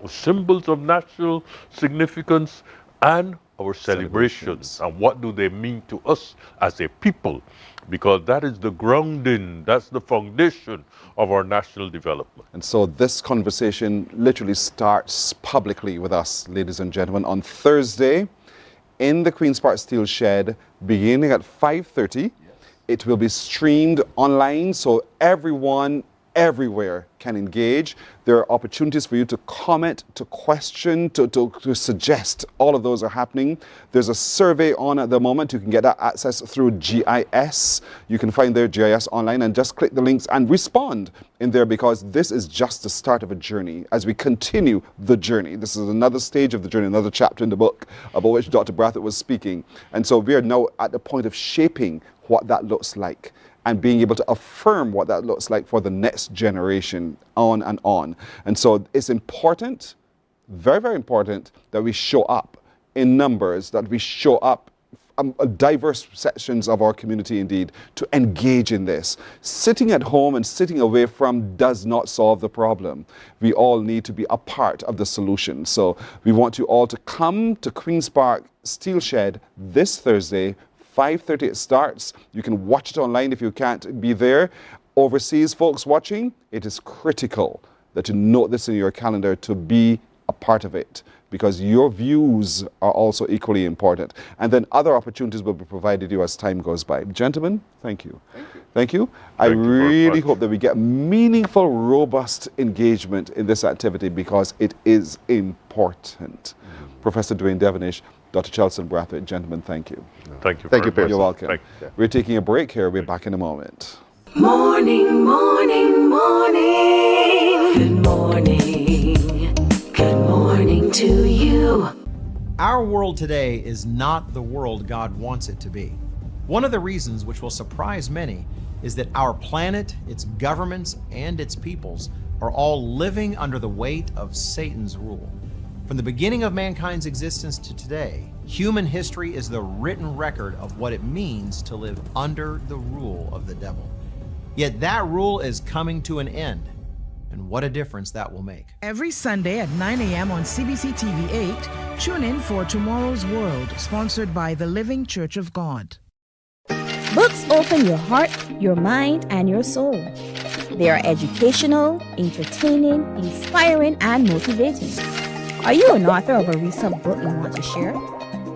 symbols of national significance, and our celebrations. And what do they mean to us as a people? Because that is the grounding, that's the foundation of our national development. And so this conversation literally starts publicly with us, ladies and gentlemen, on Thursday in the Queen's Park Steel Shed, beginning at 5:30. It will be streamed online, so everyone, everywhere can engage. There are opportunities for you to comment, to question, to suggest. All of those are happening. There's a survey on at the moment. You can get that access through GIS. You can find their GIS online and just click the links and respond in there, because this is just the start of a journey as we continue the journey. This is another stage of the journey, another chapter in the book about which Dr. Brathwaite was speaking. And so we are now at the point of shaping what that looks like and being able to affirm what that looks like for the next generation, on and on. And so it's important, very, very important, that we show up in numbers, that we show up diverse sections of our community indeed to engage in this. Sitting at home and sitting away from does not solve the problem. We all need to be a part of the solution. So we want you all to come to Queen's Park Steel Shed this Thursday, 5:30 it starts. You can watch it online if you can't be there. Overseas folks watching, it is critical that you note this in your calendar to be a part of it, because your views are also equally important. And then other opportunities will be provided you as time goes by. Gentlemen, thank you. Thank you. I really hope that we get meaningful, robust engagement in this activity, because it is important. Professor Dwayne Devonish, Dr. Chelson Brathwaite, gentlemen, thank you. Thank you. Thank you, very much. You're welcome. Thank you. We're taking a break here. We're back in a moment. Morning, morning, morning. Good morning. Good morning to you. Our world today is not the world God wants it to be. One of the reasons, which will surprise many, is that our planet, its governments, and its peoples are all living under the weight of Satan's rule. From the beginning of mankind's existence to today, human history is the written record of what it means to live under the rule of the devil. Yet that rule is coming to an end, and what a difference that will make. Every Sunday at 9 a.m. on CBC TV 8, tune in for Tomorrow's World, sponsored by the Living Church of God. Books open your heart, your mind, and your soul. They are educational, entertaining, inspiring, and motivating. Are you an author of a recent book you want to share?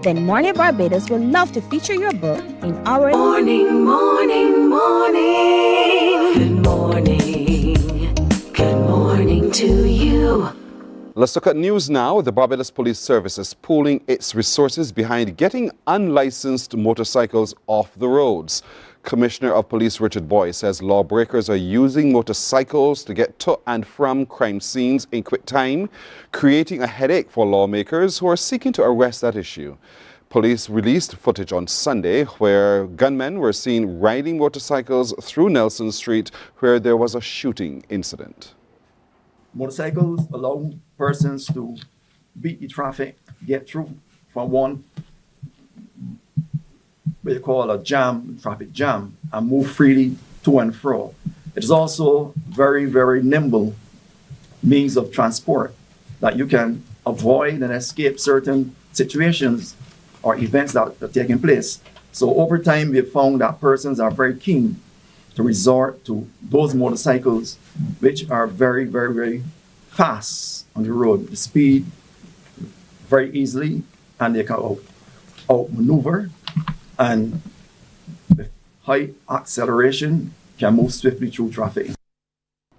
Then Mornin Barbados would love to feature your book in our Morning, morning, morning. Good morning. Good morning to you. Let's look at news now. The Barbados Police Service is pooling its resources behind getting unlicensed motorcycles off the roads. Commissioner of Police Richard Boy says lawbreakers are using motorcycles to get to and from crime scenes in quick time, creating a headache for lawmakers who are seeking to arrest that issue. Police released footage on Sunday where gunmen were seen riding motorcycles through Nelson Street, where there was a shooting incident. Motorcycles allow persons to beat the traffic, get through from one what you call a jam, traffic jam, and move freely to and fro. It is also very, very nimble means of transport that you can avoid and escape certain situations or events that are taking place. So over time, we have found that persons are very keen to resort to those motorcycles, which are very, very, very fast on the road. The speed very easily, and they can outmaneuver, and with high acceleration can move swiftly through traffic.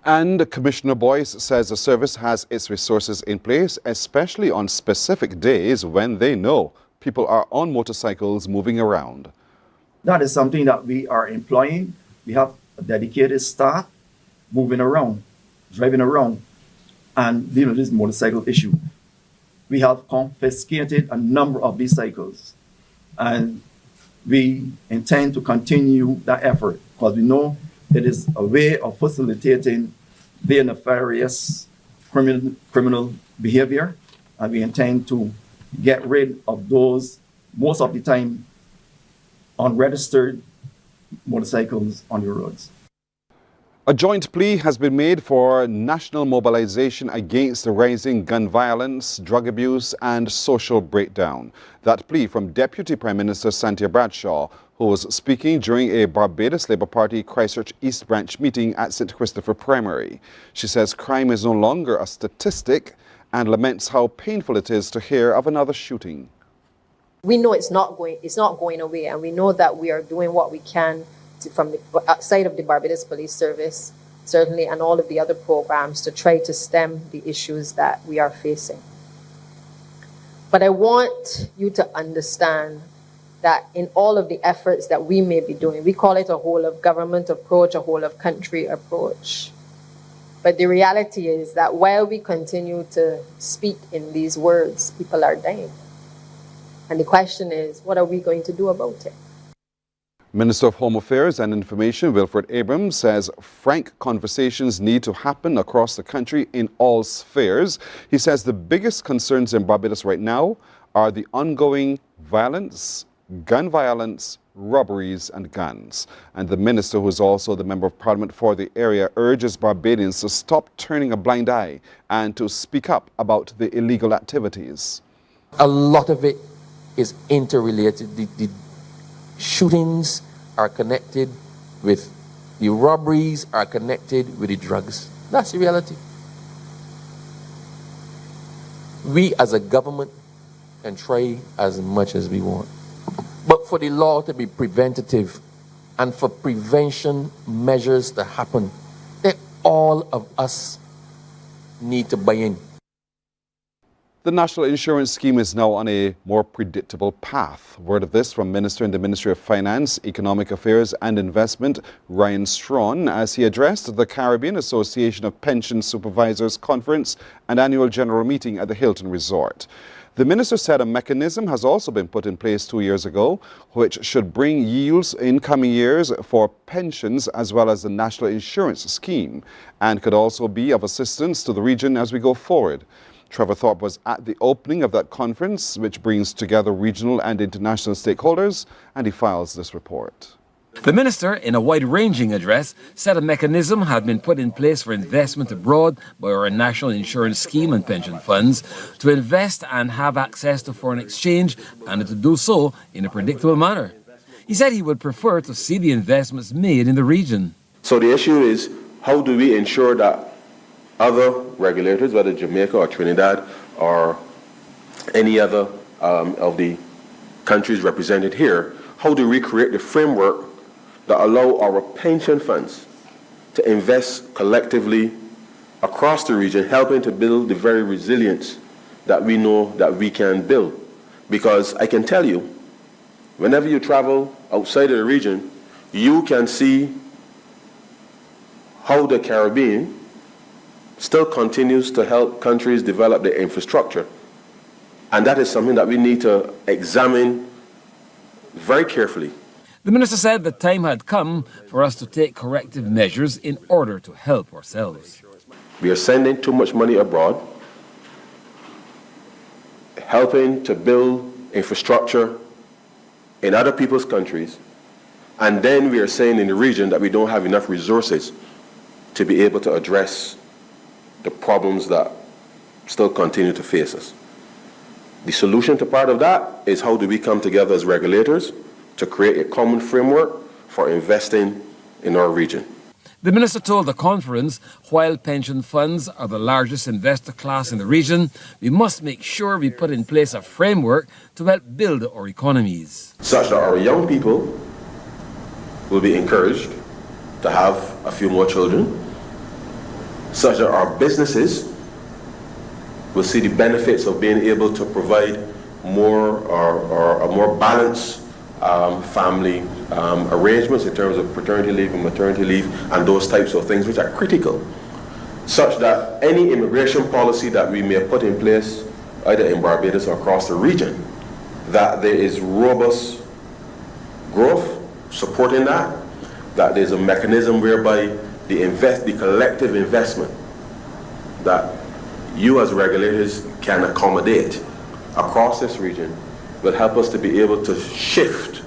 And Commissioner Boyce says the service has its resources in place, especially on specific days when they know people are on motorcycles moving around. That is something that we are employing. We have a dedicated staff moving around, driving around, and dealing with this motorcycle issue. We have confiscated a number of these cycles, and we intend to continue that effort because we know it is a way of facilitating their nefarious criminal behavior, and we intend to get rid of those, most of the time, unregistered motorcycles on your roads. A joint plea has been made for national mobilization against the rising gun violence, drug abuse and social breakdown. That plea from Deputy Prime Minister Cynthia Bradshaw, who was speaking during a Barbados Labour Party Christchurch East Branch meeting at St. Christopher Primary. She says crime is no longer a statistic and laments how painful it is to hear of another shooting. We know it's not going away, and we know that we are doing what we can from the outside of the Barbados Police Service, certainly, and all of the other programs to try to stem the issues that we are facing. But I want you to understand that in all of the efforts that we may be doing, we call it a whole of government approach, a whole of country approach. But the reality is that while we continue to speak in these words, people are dying. And the question is, what are we going to do about it? Minister of Home Affairs and Information Wilfred Abrams says frank conversations need to happen across the country in all spheres. He says the biggest concerns in Barbados right now are the ongoing violence, gun violence, robberies and guns. And the minister, who is also the Member of Parliament for the area, urges Barbadians to stop turning a blind eye and to speak up about the illegal activities. A lot of it is interrelated. The shootings are connected with the robberies, are connected with the drugs. That's the reality. We as a government can try as much as we want. But for the law to be preventative and for prevention measures to happen, then all of us need to buy in. The National Insurance Scheme is now on a more predictable path. Word of this from Minister in the Ministry of Finance, Economic Affairs and Investment, Ryan Strawn, as he addressed the Caribbean Association of Pension Supervisors Conference and Annual General Meeting at the Hilton Resort. The minister said a mechanism has also been put in place 2 years ago, which should bring yields in coming years for pensions as well as the National Insurance Scheme, and could also be of assistance to the region as we go forward. Trevor Thorpe was at the opening of that conference, which brings together regional and international stakeholders, and he files this report. The minister, in a wide-ranging address, said a mechanism had been put in place for investment abroad by our national insurance scheme and pension funds to invest and have access to foreign exchange, and to do so in a predictable manner. He said he would prefer to see the investments made in the region. So the issue is, how do we ensure that other regulators, whether Jamaica or Trinidad or any other of the countries represented here, how do we create the framework that allow our pension funds to invest collectively across the region, helping to build the very resilience that we know that we can build? Because I can tell you, whenever you travel outside of the region, you can see how the Caribbean still continues to help countries develop their infrastructure. And that is something that we need to examine very carefully. The minister said the time had come for us to take corrective measures in order to help ourselves. We are sending too much money abroad, helping to build infrastructure in other people's countries, and then we are saying in the region that we don't have enough resources to be able to address the problems that still continue to face us. The solution to part of that is, how do we come together as regulators to create a common framework for investing in our region? The minister told the conference, while pension funds are the largest investor class in the region, we must make sure we put in place a framework to help build our economies, such that our young people will be encouraged to have a few more children, such that our businesses will see the benefits of being able to provide more or a more balanced family arrangements in terms of paternity leave and maternity leave and those types of things which are critical, such that any immigration policy that we may put in place, either in Barbados or across the region, that there is robust growth supporting that there's a mechanism whereby the collective investment that you as regulators can accommodate across this region will help us to be able to shift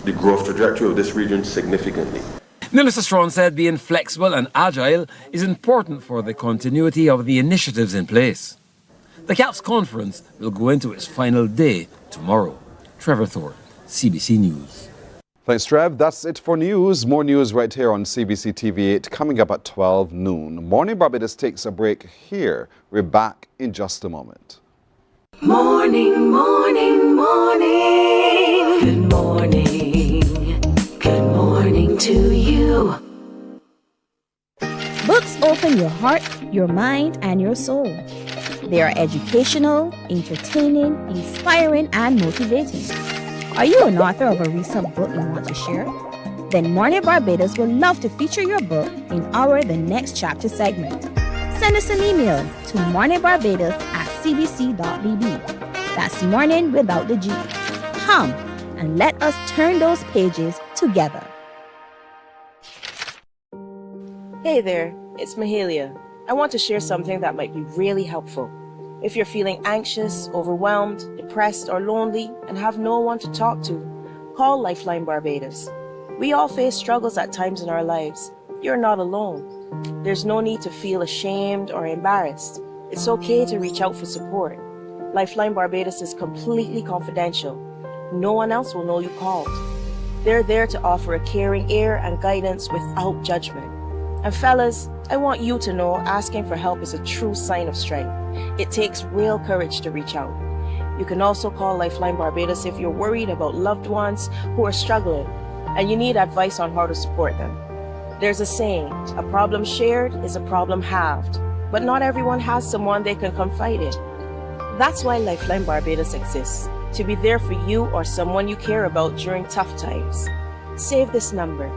the growth trajectory of this region significantly. Minister Strawn said being flexible and agile is important for the continuity of the initiatives in place. The CAPS conference will go into its final day tomorrow. Trevor Thorpe, CBC News. Thanks, Trev. That's it for news. More news right here on CBC TV8 coming up at 12 noon. Morning Barbados takes a break here. We're back in just a moment. Morning, morning, morning. Good morning. Good morning to you. Books open your heart, your mind, and your soul. They are educational, entertaining, inspiring, and motivating. Are you an author of a recent book you want to share? Then Mornin Barbados would love to feature your book in our The Next Chapter segment. Send us an email to morninbarbados@cbc.bb. That's morning without the G. Come and let us turn those pages together. Hey there, it's Mahalia. I want to share something that might be really helpful. If you're feeling anxious, overwhelmed, depressed, or lonely and have no one to talk to, call Lifeline Barbados. We all face struggles at times in our lives. You're not alone. There's no need to feel ashamed or embarrassed. It's okay to reach out for support. Lifeline Barbados is completely confidential. No one else will know you called. They're there to offer a caring ear and guidance without judgment. And fellas, I want you to know asking for help is a true sign of strength. It takes real courage to reach out. You can also call Lifeline Barbados if you're worried about loved ones who are struggling and you need advice on how to support them. There's a saying, a problem shared is a problem halved, but not everyone has someone they can confide in. That's why Lifeline Barbados exists, to be there for you or someone you care about during tough times. Save this number.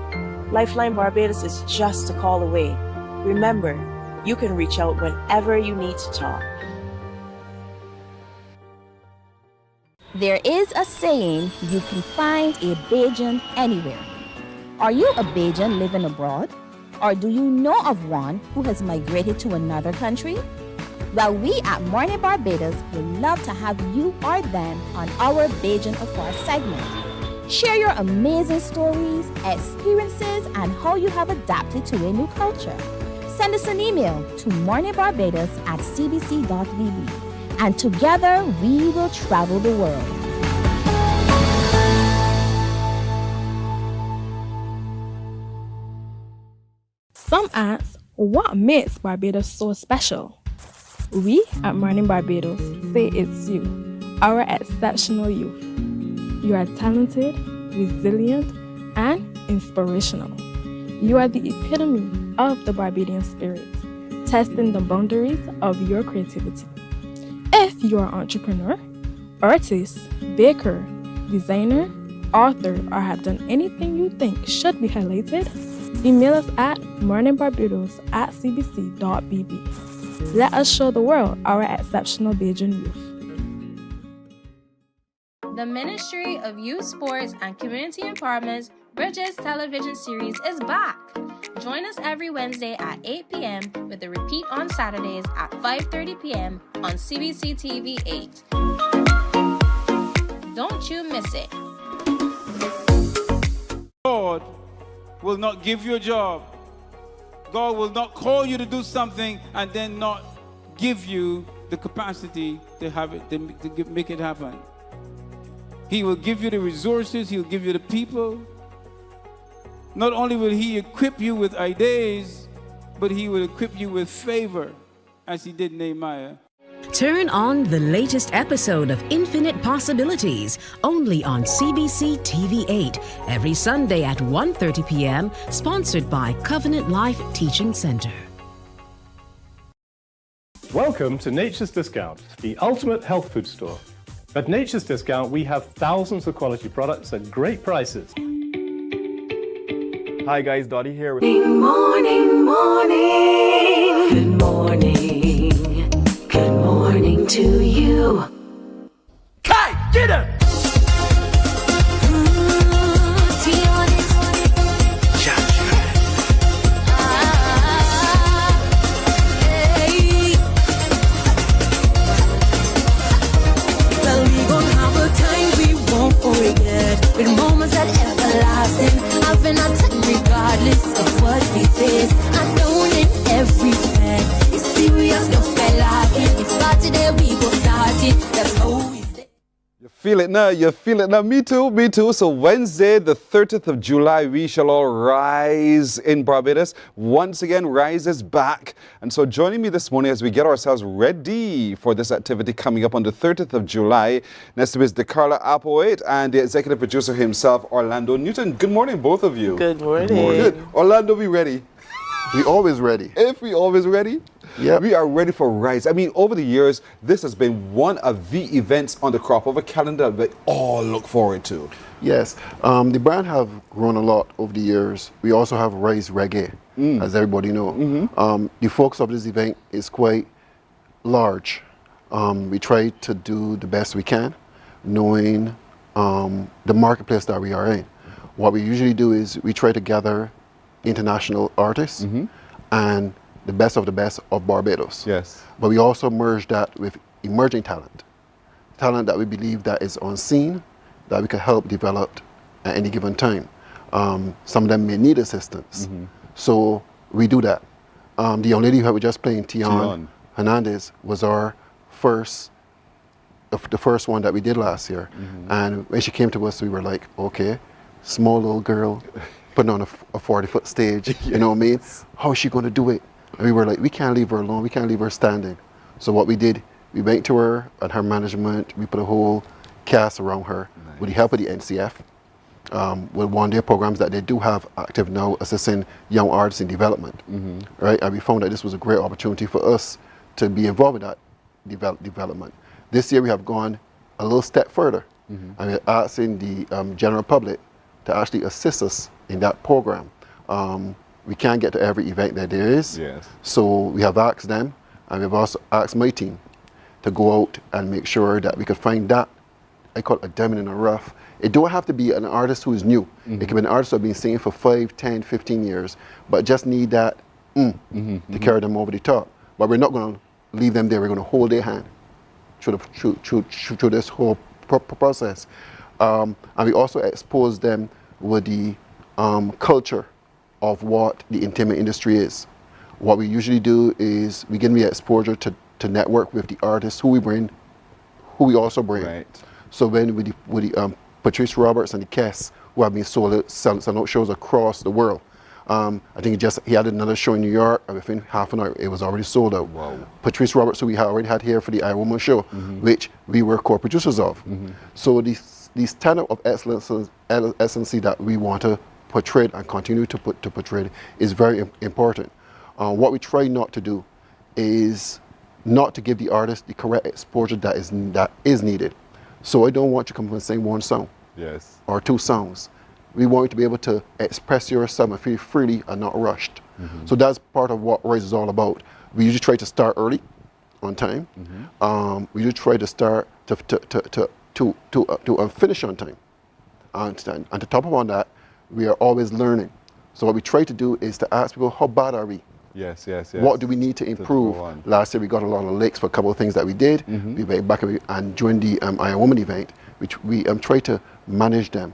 Lifeline Barbados is just a call away. Remember, you can reach out whenever you need to talk. There is a saying, you can find a Bajan anywhere. Are you a Bajan living abroad? Or do you know of one who has migrated to another country? Well, we at Mornin Barbados would love to have you or them on our Bajan Afar segment. Share your amazing stories, experiences, and how you have adapted to a new culture. Send us an email to morninbarbados@cbc.bb. And together we will travel the world. Some ask, what makes Barbados so special? We at Mornin Barbados say it's you, our exceptional youth. You are talented, resilient, and inspirational. You are the epitome of the Barbadian spirit, testing the boundaries of your creativity. If you are an entrepreneur, artist, baker, designer, author, or have done anything you think should be highlighted, email us at morninbarbados@cbc.bb. Let us show the world our exceptional Bajan youth. The Ministry of Youth, Sports and Community Empowerment's Bridges television series is back. Join us every Wednesday at 8 p.m. with a repeat on Saturdays at 5:30 p.m. on CBC TV 8. Don't you miss it. God will not give you a job. God will not call you to do something and then not give you the capacity to have it, to make it happen. He will give you the resources, he'll give you the people. Not only will he equip you with ideas, but he will equip you with favor, as he did Nehemiah. Turn on the latest episode of Infinite Possibilities, only on CBC TV8, every Sunday at 1:30 p.m., sponsored by Covenant Life Teaching Center. Welcome to Nature's Discount, the ultimate health food store. At Nature's Discount, we have thousands of quality products at great prices. Hi guys, Dottie here. Morning, morning. Good morning. Good morning to you. Kai, get her! With moments that everlasting, having a time regardless of what we face. I know in every fact, it's serious, no spell laughing. If not today, we go start it. That's how we stay. You feel it now, you feel it now. Me too, me too. So Wednesday, the 30th of July, we shall all rise in Barbados. Once again, Rise is back. And so joining me this morning as we get ourselves ready for this activity coming up on the 30th of July, next to Ms. DeCarla Applewhite and the executive producer himself, Orlando Newton. Good morning, both of you. Good morning. Good. Orlando, we ready? We always ready. If we always ready? Yeah. We are ready for Rise. I mean, over the years, this has been one of the events on the crop of a calendar that we all look forward to. Yes. The brand have grown a lot over the years. We also have Rise Reggae, as everybody know. The focus of this event is quite large. We try to do the best we can, knowing the marketplace that we are in. What we usually do is we try to gather international artists and the best of Barbados. Yes. But we also merge that with emerging talent that we believe that is unseen, that we can help develop at any given time. Some of them may need assistance. So we do that. The young lady who we just playing, Tion Hernandez, was our the first one that we did last year. And when she came to us, we were like, okay, small little girl putting on a 40-foot stage, you know what I mean? How is she going to do it? And we were like, we can't leave her alone, we can't leave her standing. So what we did, we went to her and her management, we put a whole cast around her with the help of the NCF, with one of their programs that they do have active now, assisting young artists in development, right? And we found that this was a great opportunity for us to be involved in that development. This year we have gone a little step further, and we're asking the general public to actually assist us in that program. We can't get to every event that there is, so we have asked them, and we've also asked my team to go out and make sure that we could find that, I call it a diamond in the rough. It don't have to be an artist who is new. It can be an artist who has been singing for 5, 10, 15 years, but just need that to carry them over the top. But we're not going to leave them there. We're going to hold their hand through this whole process. And we also expose them with the culture of what the entertainment industry is. What we usually do is we give them the exposure to network with the artists who we also bring. Right. So when with the Patrice Roberts and the Kess, who have been selling out shows across the world. I think he had another show in New York, and within half an hour it was already sold out. Wow. Patrice Roberts, who we already had here for the I Woman show, which we were co-producers of. So these standard of excellency that we want to portray and continue to portray is very important. What we try not to do is not to give the artist the correct exposure that is needed. So I don't want you to come and sing one song or 2 songs. We want you to be able to express yourself and feel freely and not rushed. So that's part of what Rise is all about. We usually try to start early, on time. We usually try to start to finish on time. And to top upon that, we are always learning. So what we try to do is to ask people, how bad are we? Yes. What do we need to improve? Last year we got a lot of licks for a couple of things that we did. We went back and joined the Iron Woman event, which we try to manage them.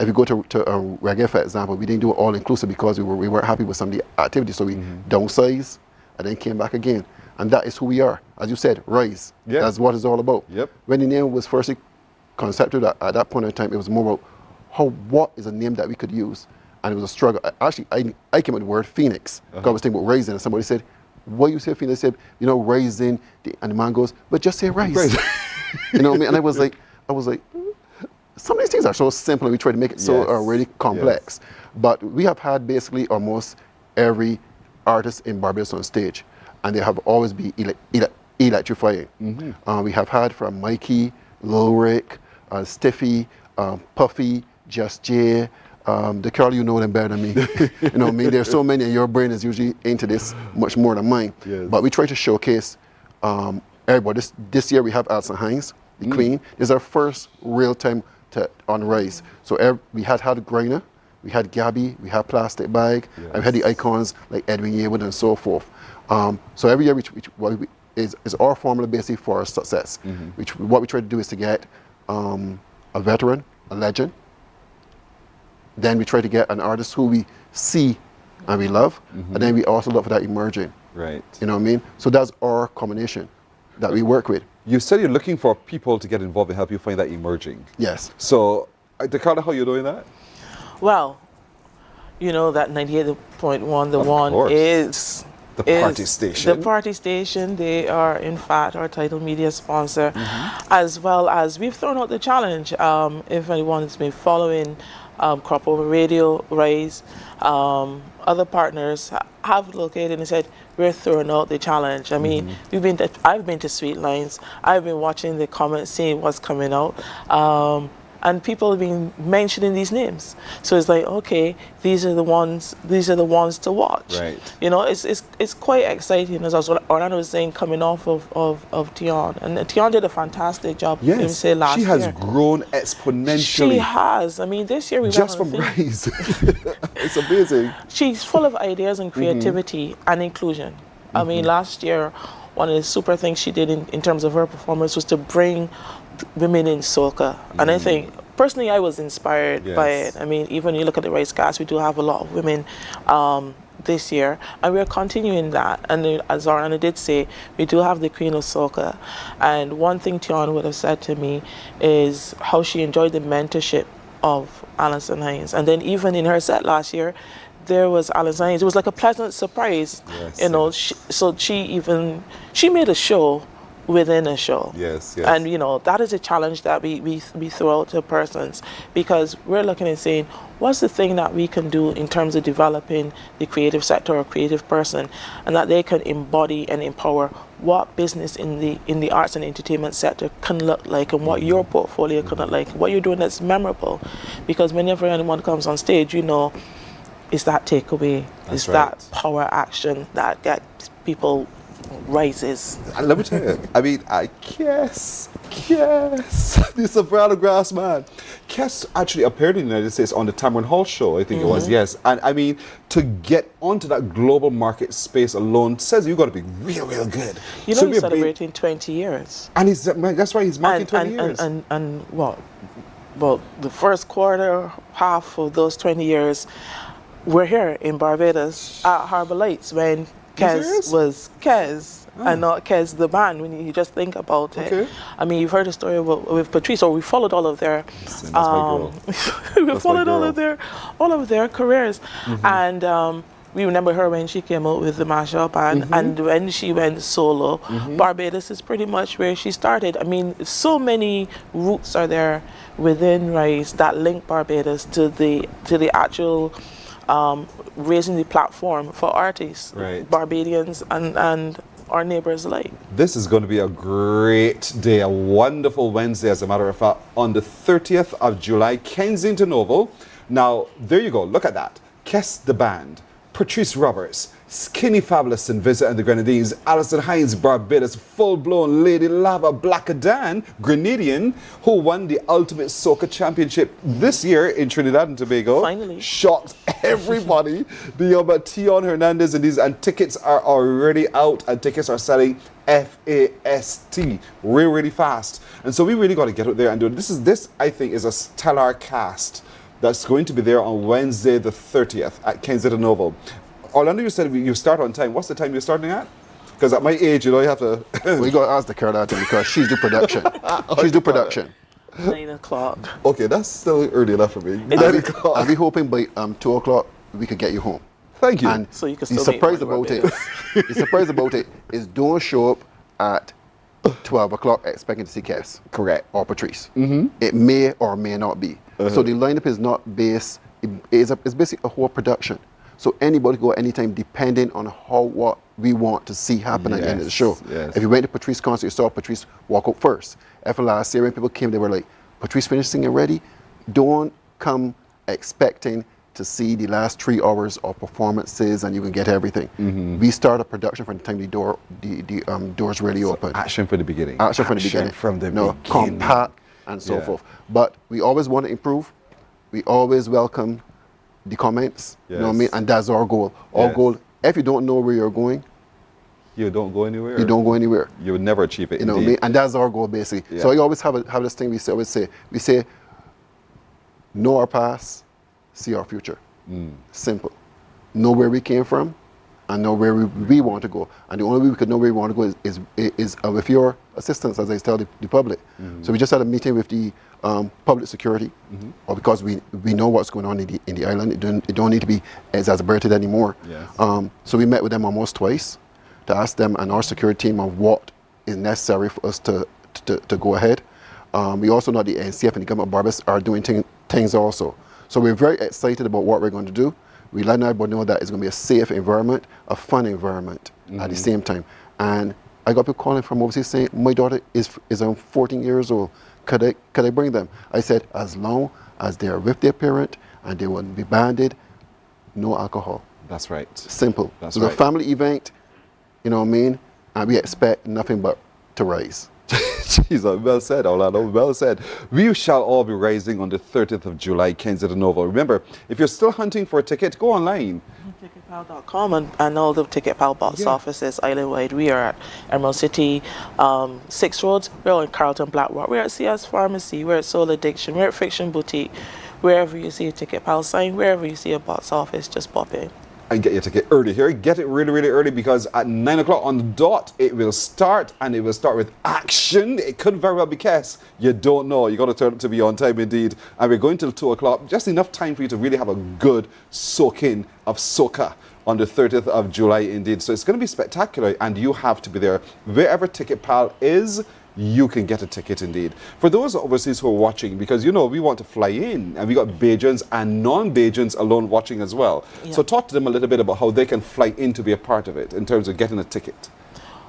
If you go to Reggae, for example, we didn't do it all inclusive because we weren't happy with some of the activities, so we downsized and then came back again. And that is who we are. As you said, Rise. That's what it's all about. When the name was first concepted at that point in time, it was more about what is a name that we could use. And it was a struggle. Actually, I came up with the word Phoenix. I was thinking about rising, and somebody said, what you say Phoenix? I said, rising, and the man goes, but just say rise. You know what I mean? And I was like, some of these things are so simple, and we try to make it so really complex. But we have had basically almost every artist in Barbados on stage, and they have always been electrifying. We have had from Mikey, Lil Rick, Stiffy, Puffy, Just Jay, The Carol, you know them better than me. You know what I mean? There's so many, and your brain is usually into this much more than mine. Yes. But we try to showcase everybody. This year we have Alison Hines, the Queen. This is our first real time on Rise. So we had Grainer, we had Gabby, we had Plastic Bag, and we had the icons like Edwin Yearwood and so forth. So every year is our formula basically for our success. What we try to do is to get a veteran, a legend. Then we try to get an artist who we see and we love, and then we also look for that emerging. Right. You know what I mean? So that's our combination that we work with. You said you're looking for people to get involved and help you find that emerging. Yes. So, Dakota, how are you doing that? Well, you know that 98.1, the one course. is the party station. The party station. They are, in fact, our title media sponsor, as well as we've thrown out the challenge. If anyone has been following Crop Over Radio, Rise, other partners have located and said, we're throwing out the challenge. I mean, I've been to Sweet Lines. I've been watching the comments, seeing what's coming out. And people have been mentioning these names. So it's like, okay, these are the ones to watch. Right. You know, it's quite exciting, as Orlando was saying, coming off of Tion. And Tion did a fantastic job, Yes, say, last she has year. grown exponentially. She has. I mean, this year we just went from on a thing. Rise. It's amazing. She's full of ideas and creativity and inclusion. I mean, last year, one of the super things she did in terms of her performance was to bring women in soca. And I think, personally, I was inspired by it. I mean, even you look at the race cast, we do have a lot of women this year, and we're continuing that. And as Orlando did say, we do have the Queen of Soca. And one thing Tion would have said to me is how she enjoyed the mentorship of Alison Hines. And then even in her set last year, there was Alison Hines. It was like a pleasant surprise, you know. So she made a show within a show. Yes. And you know, that is a challenge that we throw out to persons, because we're looking and saying, what's the thing that we can do in terms of developing the creative sector or creative person, and that they can embody and empower what business in the arts and entertainment sector can look like, and what your portfolio can look like, what you're doing that's memorable. Because whenever anyone comes on stage, you know, it's that takeaway, it's that power action that gets people rises. And let me tell you, I mean, Kes, the soprano grass man. Kes actually appeared in the United States on the Tamron Hall show, I think it was, yes. And I mean, to get onto that global market space alone says you've got to be real, real good. You know, he's celebrating 20 years. And that's right, he's marking 20 years. And what? Well, the first quarter, half of those 20 years, we're here in Barbados at Harbour Lights when Kes was Kes and not Kes the band, when you just think about it. I mean, you've heard the story with Patrice, or we followed all of their all of their careers. And we remember her when she came out with the mashup, and when she went solo. Barbados is pretty much where she started. I mean, so many roots are there within Rise that link Barbados to the actual raising the platform for artists, Barbadians and our neighbors alike. This is going to be a great day, a wonderful Wednesday, as a matter of fact, on the 30th of July, Kensington Oval. Now, there you go, look at that. Kes the band, Patrice Roberts, Skinny Fabulous and Visit and the Grenadines, Alison Hines, Barbados, full-blown Lady Lava, Blackadan, Grenadian, who won the Ultimate Soca Championship this year in Trinidad and Tobago. Finally. Shocked everybody. The Tion Hernandez and tickets are already out, and tickets are selling fast, really fast. And so we really got to get out there and do it. This I think is a stellar cast that's going to be there on Wednesday the 30th at Kensington Oval. Orlando, you said you start on time. What's the time you're starting at? Because at my age, you know, you have to... We got to ask the girl that because she's the production. She's the production. 9 o'clock. Okay, that's still early enough for me. 9 o'clock. And we're hoping by 2 o'clock we could get you home. Thank you. And so you can he's surprised about it. He's surprised about it is don't show up at 12 o'clock expecting to see Kes. Correct. Or Patrice. It may or may not be. So the lineup is not based, it's basically a whole production. So anybody can go anytime depending on what we want to see happen at the end of the show. Yes. If you went to Patrice concert, you saw Patrice walk out first. After last year when people came, they were like, Patrice finished singing already? Don't come expecting to see the last 3 hours of performances and you can get everything. We start a production from the time the doors really open. Action from the beginning. Action from the beginning. Compact and so forth. But we always want to improve. We always welcome the comments. You know what I mean? And that's our goal. Our goal, if you don't know where you're going, you don't go anywhere. You don't go anywhere. You would never achieve it. You know what I mean? And that's our goal basically. So I always have this thing we say, know our past, see our future. Simple. Know where we came from and know where we want to go. And the only way we could know where we want to go is with your assistance, as I tell the public. So we just had a meeting with the public security, or because we know what's going on in the island. It don't need to be exacerbated anymore. So we met with them almost twice to ask them and our security team of what is necessary for us to go ahead. We also know the NCF and the government of Barbados are doing things also. So we're very excited about what we're going to do. We let everybody know that it's going to be a safe environment, a fun environment at the same time. And I got people calling from overseas saying, my daughter is 14 years old. Could I bring them? I said, as long as they are with their parent and they wouldn't be banded, no alcohol. That's right. Simple. That's so it's a family event, you know what I mean? And we expect nothing but to rise. Jesus, well said, Orlando, well said. We shall all be rising on the 30th of July, Kensington Oval. Remember, if you're still hunting for a ticket, go online. TicketPal.com and all the TicketPal box offices island-wide. We are at Emerald City, 6 Roads, we're in Carlton Blackrock, we're at CS Pharmacy, we're at Soul Addiction, we're at Fiction Boutique. Wherever you see a TicketPal sign, wherever you see a box office, just pop in. And get your ticket early here. Get it really, really early because at 9 o'clock on the dot, it will start, and it will start with action. It could very well be chaos. You don't know. You got to turn up to be on time indeed. And we're going till 2 o'clock. Just enough time for you to really have a good soak-in of soca on the 30th of July indeed. So it's going to be spectacular, and you have to be there. Wherever TicketPal is, you can get a ticket indeed. For those overseas who are watching, because you know we want to fly in, and we got Bajans and non-Bajans alone watching as well. So talk to them a little bit about how they can fly in to be a part of it in terms of getting a ticket.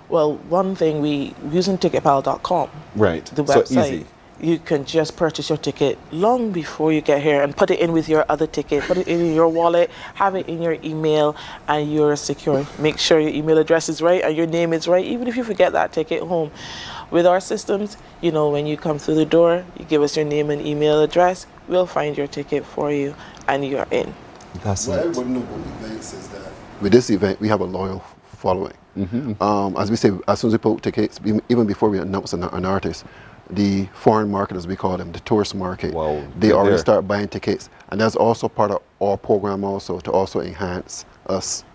Well, one thing, we using ticketpal.com. Right. The website. So easy. You can just purchase your ticket long before you get here and put it in with your other ticket, put it in your wallet, have it in your email, and you're secure. Make sure your email address is right and your name is right, even if you forget that ticket home. With our systems, you know, when you come through the door, you give us your name and email address, we'll find your ticket for you, and you're in. That's what everybody knows about events is that with this event, we have a loyal following. As we say, as soon as we put tickets, even before we announce an artist, the foreign market, as we call them, the tourist market, they already start buying tickets. And that's also part of our program also, to also enhance us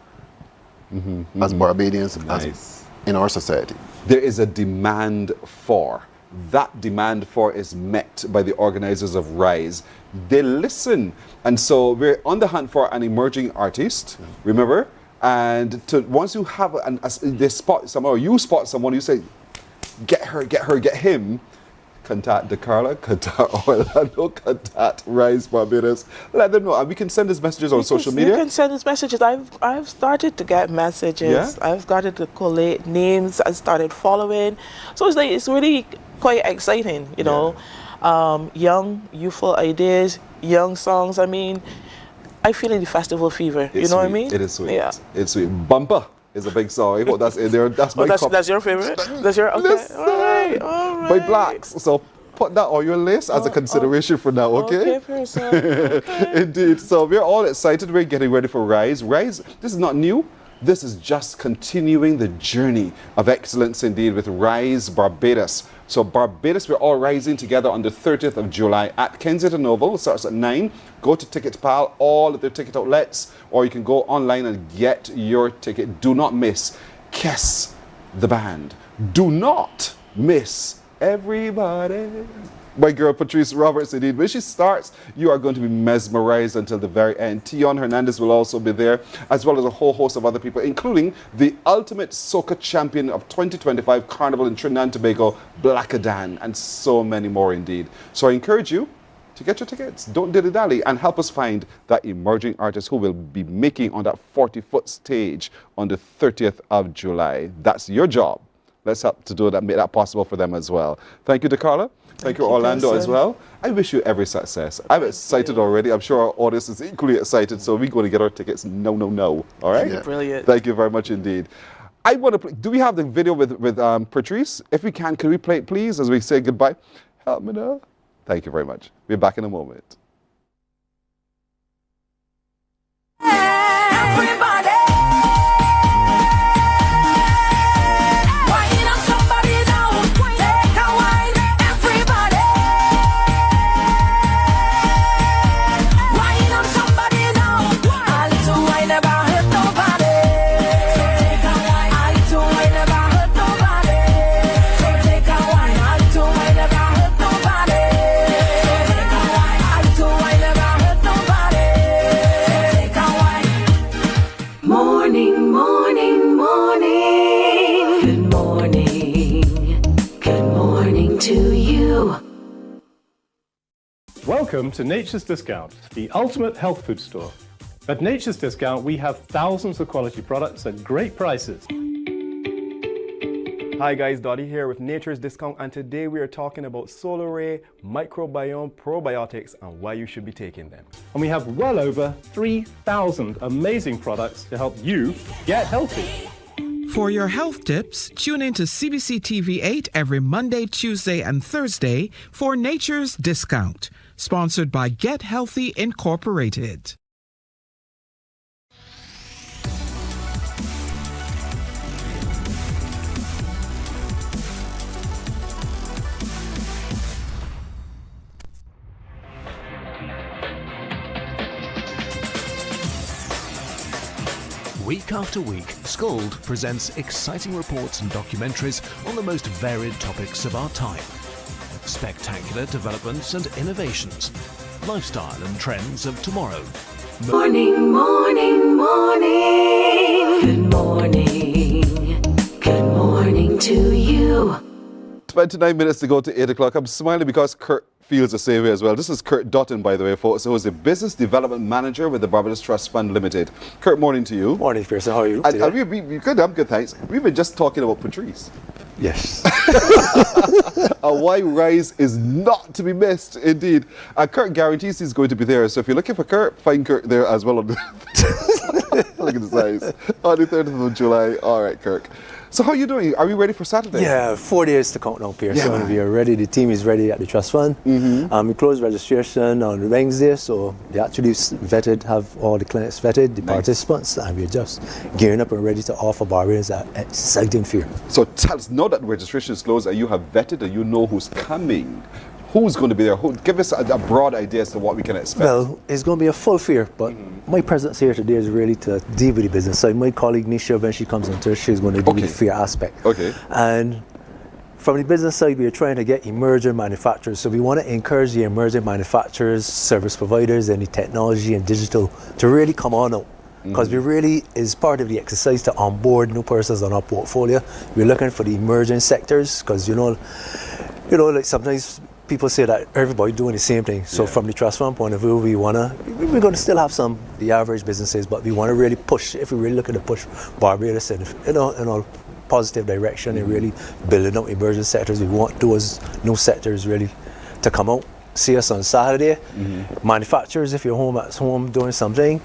as Barbadians as in our society. There is a demand for. That demand for is met by the organizers of Rise. They listen. And so we're on the hunt for an emerging artist, remember? And once you have, they spot someone, or you spot someone, you say, get her, get him. Contact DeCarla, contact Orlando, contact Rise Barbados. Let them know. And we can send us messages on social media. You can send us messages. I've started to get messages. I've started to collate names. I started following. So it's really quite exciting, you know. Young, youthful ideas, young songs. I mean, I feel in the festival fever. You know what I mean? It is sweet. Yeah. It's sweet. Bumper is a big song. I hope that's in there. That's my that's your favorite? That's your, okay. All right. By Blacks. So put that on your list as a consideration for now, okay? Okay. Indeed. So we're all excited. We're getting ready for Rise. Rise, this is not new. This is just continuing the journey of excellence indeed with Rise Barbados. So Barbados, we're all rising together on the 30th of July at Kensington Oval. It starts at 9. Go to TicketPal, all of the ticket outlets, or you can go online and get your ticket. Do not miss Kiss the Band. Do not miss everybody. My girl Patrice Roberts, indeed. When she starts, you are going to be mesmerized until the very end. Tion Hernandez will also be there, as well as a whole host of other people, including the ultimate soca champion of 2025 Carnival in Trinidad and Tobago, Blackadan, and so many more indeed. So I encourage you to get your tickets. Don't dilly-dally, and help us find that emerging artist who will be making on that 40-foot stage on the 30th of July. That's your job. Let's help to do that, make that possible for them as well. Thank you, DeCarla. Thank you, Orlando, as well. I wish you every success. I'm excited already. I'm sure our audience is equally excited, so we're going to get our tickets. No. All right? Yeah. Brilliant. Thank you very much indeed. I want to play. Do we have the video with Patrice? If we can we play it, please, as we say goodbye? Help me now. Thank you very much. We're back in a moment. Welcome to Nature's Discount, the ultimate health food store. At Nature's Discount, we have thousands of quality products at great prices. Hi guys, Dottie here with Nature's Discount, and today we are talking about Solar Ray Microbiome Probiotics and why you should be taking them. And we have well over 3,000 amazing products to help you get healthy. For your health tips, tune in to CBC TV 8 every Monday, Tuesday, and Thursday for Nature's Discount, sponsored by Get Healthy Incorporated. Week after week, Scald presents exciting reports and documentaries on the most varied topics of our time. Spectacular developments and innovations, lifestyle and trends of tomorrow. Morning, morning, morning. Good morning. Good morning to you. 29 minutes to go to 8 o'clock. I'm smiling because Kurt feels the same way as well. This is Kurt Dutton, by the way, folks, who is the Business Development Manager with the Barbados Trust Fund Limited. Kurt, morning to you. Morning, Pearson. How are you? We good. I'm good, thanks. We've been just talking about Patrice. Yes. A why Rise is not to be missed, indeed. Kurt guarantees he's going to be there. So if you're looking for Kurt, find Kurt there as well. Look at his eyes. On the 30th of July. All right, Kirk. So how are you doing? Are we ready for Saturday? Yeah, 4 days to count now, Pearson. Yeah, we are ready. The team is ready at the Trust Fund. We closed registration on Wednesday, so they actually have all the clients vetted, the participants, and we're just gearing up and ready to offer Barbados an exciting fair. So tell us, now that registration is closed and you have vetted and you know who's coming, who's going to be there? Give us a broad idea as to what we can expect. Well, it's going to be a full fair, but my presence here today is really to deal with the business side. My colleague Nisha, when she comes on Thursday, she's going to deal with the fair aspect. Okay. And from the business side, we are trying to get emerging manufacturers. So we want to encourage the emerging manufacturers, service providers, and the technology and digital to really come on out. Because we really, is part of the exercise to onboard new persons on our portfolio. We're looking for the emerging sectors, because you know, like sometimes people say that everybody doing the same thing. So from the Trust Fund point of view, we're going to still have some, the average businesses, but we want to really push, if we're really looking to push Barbados in a positive direction and really building up emerging sectors, we want those new sectors really to come out. See us on Saturday. Manufacturers, if you're at home doing something,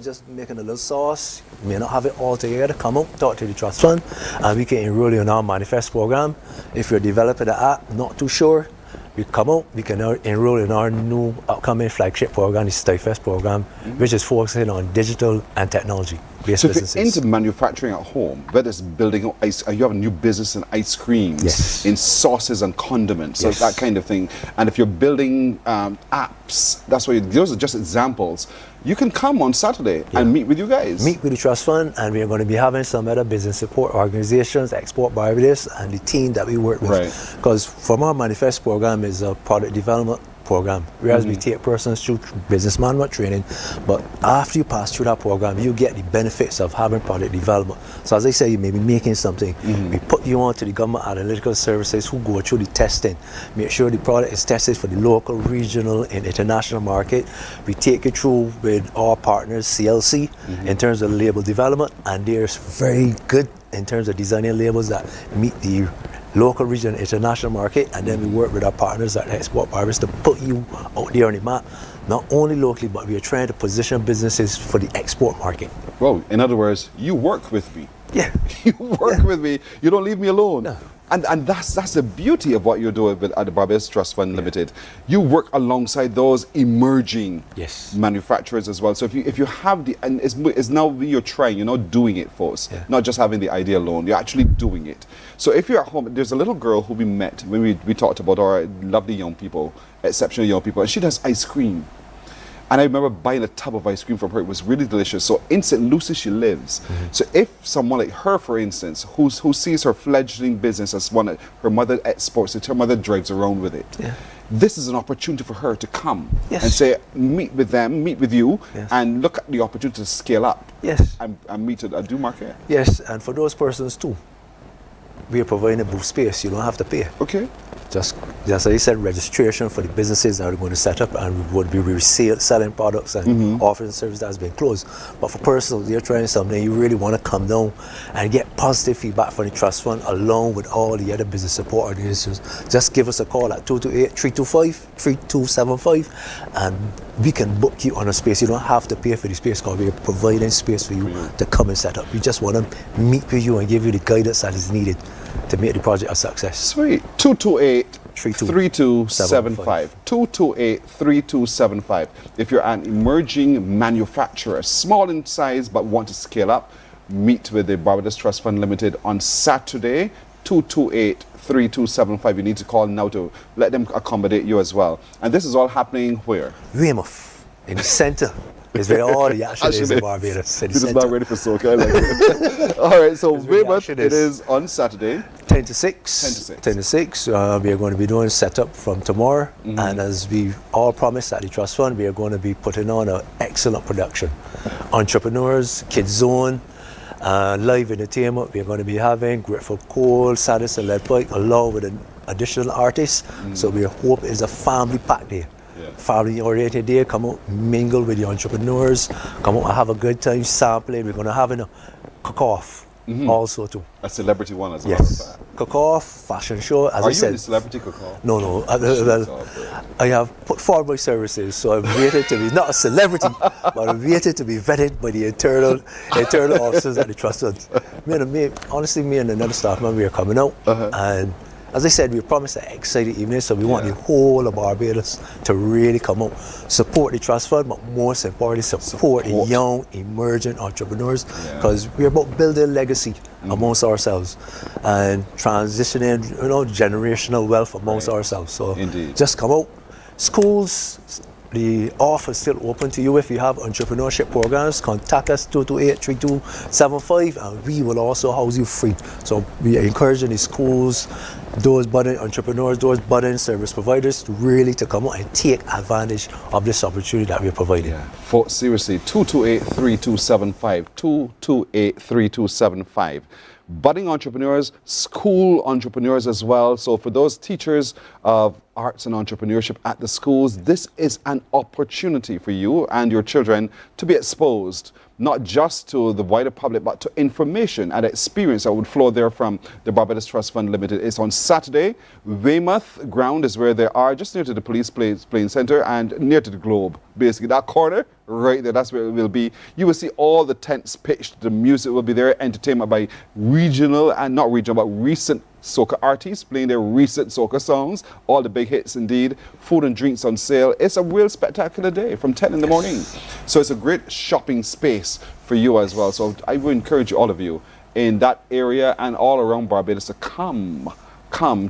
just making a little sauce, you may not have it all together, come out, talk to the Trust Fund, and we can enroll you in our Manifest program. If you're developing an app, not too sure, we come out, we can enroll in our new upcoming flagship program, the StyFest program, which is focusing on digital and technology based so businesses. If you're into manufacturing at home, whether it's building ice, you have a new business in ice creams, in sauces and condiments, so that kind of thing. And if you're building apps, that's why those are just examples. You can come on Saturday and meet with you guys. Meet with the Trust Fund, and we're going to be having some other business support organizations, Export Barbados, and the team that we work with. Because from our Manifest program is a product development program, whereas we take persons through business management training, but after you pass through that program, you get the benefits of having product development. So as I say, you may be making something, we put you on to the government analytical services who go through the testing, make sure the product is tested for the local, regional, and international market. We take you through with our partners, CLC, in terms of label development, and there's very good in terms of designing labels that meet the local, regional, international market, and then we work with our partners at Export Barbados to put you out there on the map, not only locally, but we are trying to position businesses for the export market. Well, in other words, you work with me. Yeah. You work with me. You don't leave me alone. No. And that's the beauty of what you're doing at the Barbados Trust Fund Limited. You work alongside those emerging manufacturers as well. So if you have the, and it's now you're trying, you're not doing it for us, not just having the idea alone, you're actually doing it. So if you're at home, there's a little girl who we met when we talked about our lovely young people, exceptional young people, and she does ice cream. And I remember buying a tub of ice cream from her. It was really delicious. So in St. Lucie she lives. So if someone like her, for instance, who sees her fledgling business as one that her mother exports it, her mother drives around with it. This is an opportunity for her to come and say, meet with them, meet with you, and look at the opportunity to scale up. And meet at a do market. Yes, and for those persons too, we are providing a booth space. You don't have to pay. Okay. Just as I said, registration for the businesses that are going to set up, and we would be selling products and offering service that has been closed. But for persons, you're trying something, you really want to come down and get positive feedback from the trust fund along with all the other business support organizations. Just give us a call at 228-325-3275 and we can book you on a space. You don't have to pay for the space because we're providing space for you to come and set up. We just want to meet with you and give you the guidance that is needed to make the project a success. Sweet. 228-3275. 228-3275. If you're an emerging manufacturer, small in size but want to scale up, meet with the Barbados Trust Fund Limited on Saturday, 228-3275. You need to call now to let them accommodate you as well. And this is all happening where? Weymouth, in the center. It's where all the action is in Barbados. This is not ready for soca. I like it. All right, so Weymouth, it is on Saturday. 10 to 6. 10 to 6. We are going to be doing setup from tomorrow. And as we all promised at the Trust Fund, we are going to be putting on an excellent production. Entrepreneurs, Kids Zone, live entertainment. We are going to be having Grateful Cold, Saddest and Lead Pike, along with an additional artist. So we hope it's a family pack day. Family oriented day, come out, mingle with the entrepreneurs, come out and have a good time, sampling. We're going to have a cook-off also too. A celebrity one as well. Yes. Cook-off, fashion show, as I said. Are you the celebrity cook-off? No. I have put forward my services, so I'm rated to be, not a celebrity, but I'm rated to be vetted by the internal officers at the Trust Fund. Honestly, me and another staff member, we are coming out, and as I said, we promised an exciting evening, so we want the whole of Barbados to really come out, support the Trust Fund, but most importantly, support the young, emerging entrepreneurs, because we're about building legacy amongst ourselves and transitioning, generational wealth amongst ourselves. So just come out. Schools, the offer is still open to you. If you have entrepreneurship programs, contact us 228-3275 and we will also house you free. So we are encouraging the schools, those budding entrepreneurs, those budding service providers to really to come out and take advantage of this opportunity that we're providing. Seriously, 228-3275, 228-3275. Budding entrepreneurs, school entrepreneurs as well. So for those teachers of arts and entrepreneurship at the schools, this is an opportunity for you and your children to be exposed, not just to the wider public, but to information and experience that would flow there from the Barbados Trust Fund Limited. It's on Saturday. Weymouth ground is where they are, just near to the police playing center and near to the Globe. Basically, that corner right there, that's where it will be. You will see all the tents pitched, the music will be there, entertainment by regional and not regional, but recent soca artists playing their recent soca songs, all the big hits indeed, food and drinks on sale. It's a real spectacular day from 10 in the morning. So it's a great shopping space for you as well. So I would encourage all of you in that area and all around Barbados to come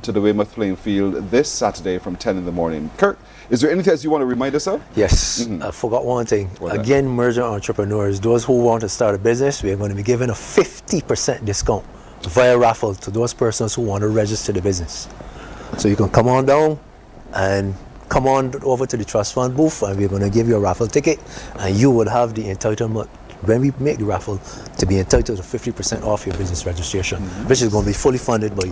to the Weymouth playing field this Saturday from 10 in the morning. Kirk, is there anything else you want to remind us of? Yes, I forgot one thing. Again, emerging entrepreneurs, those who want to start a business, we're going to be giving a 50% discount via raffle to those persons who want to register the business. So you can come on down and come on over to the Trust Fund booth and we're going to give you a raffle ticket and you will have the entitlement, when we make the raffle, to be entitled to 50% off your business registration, which is going to be fully funded by,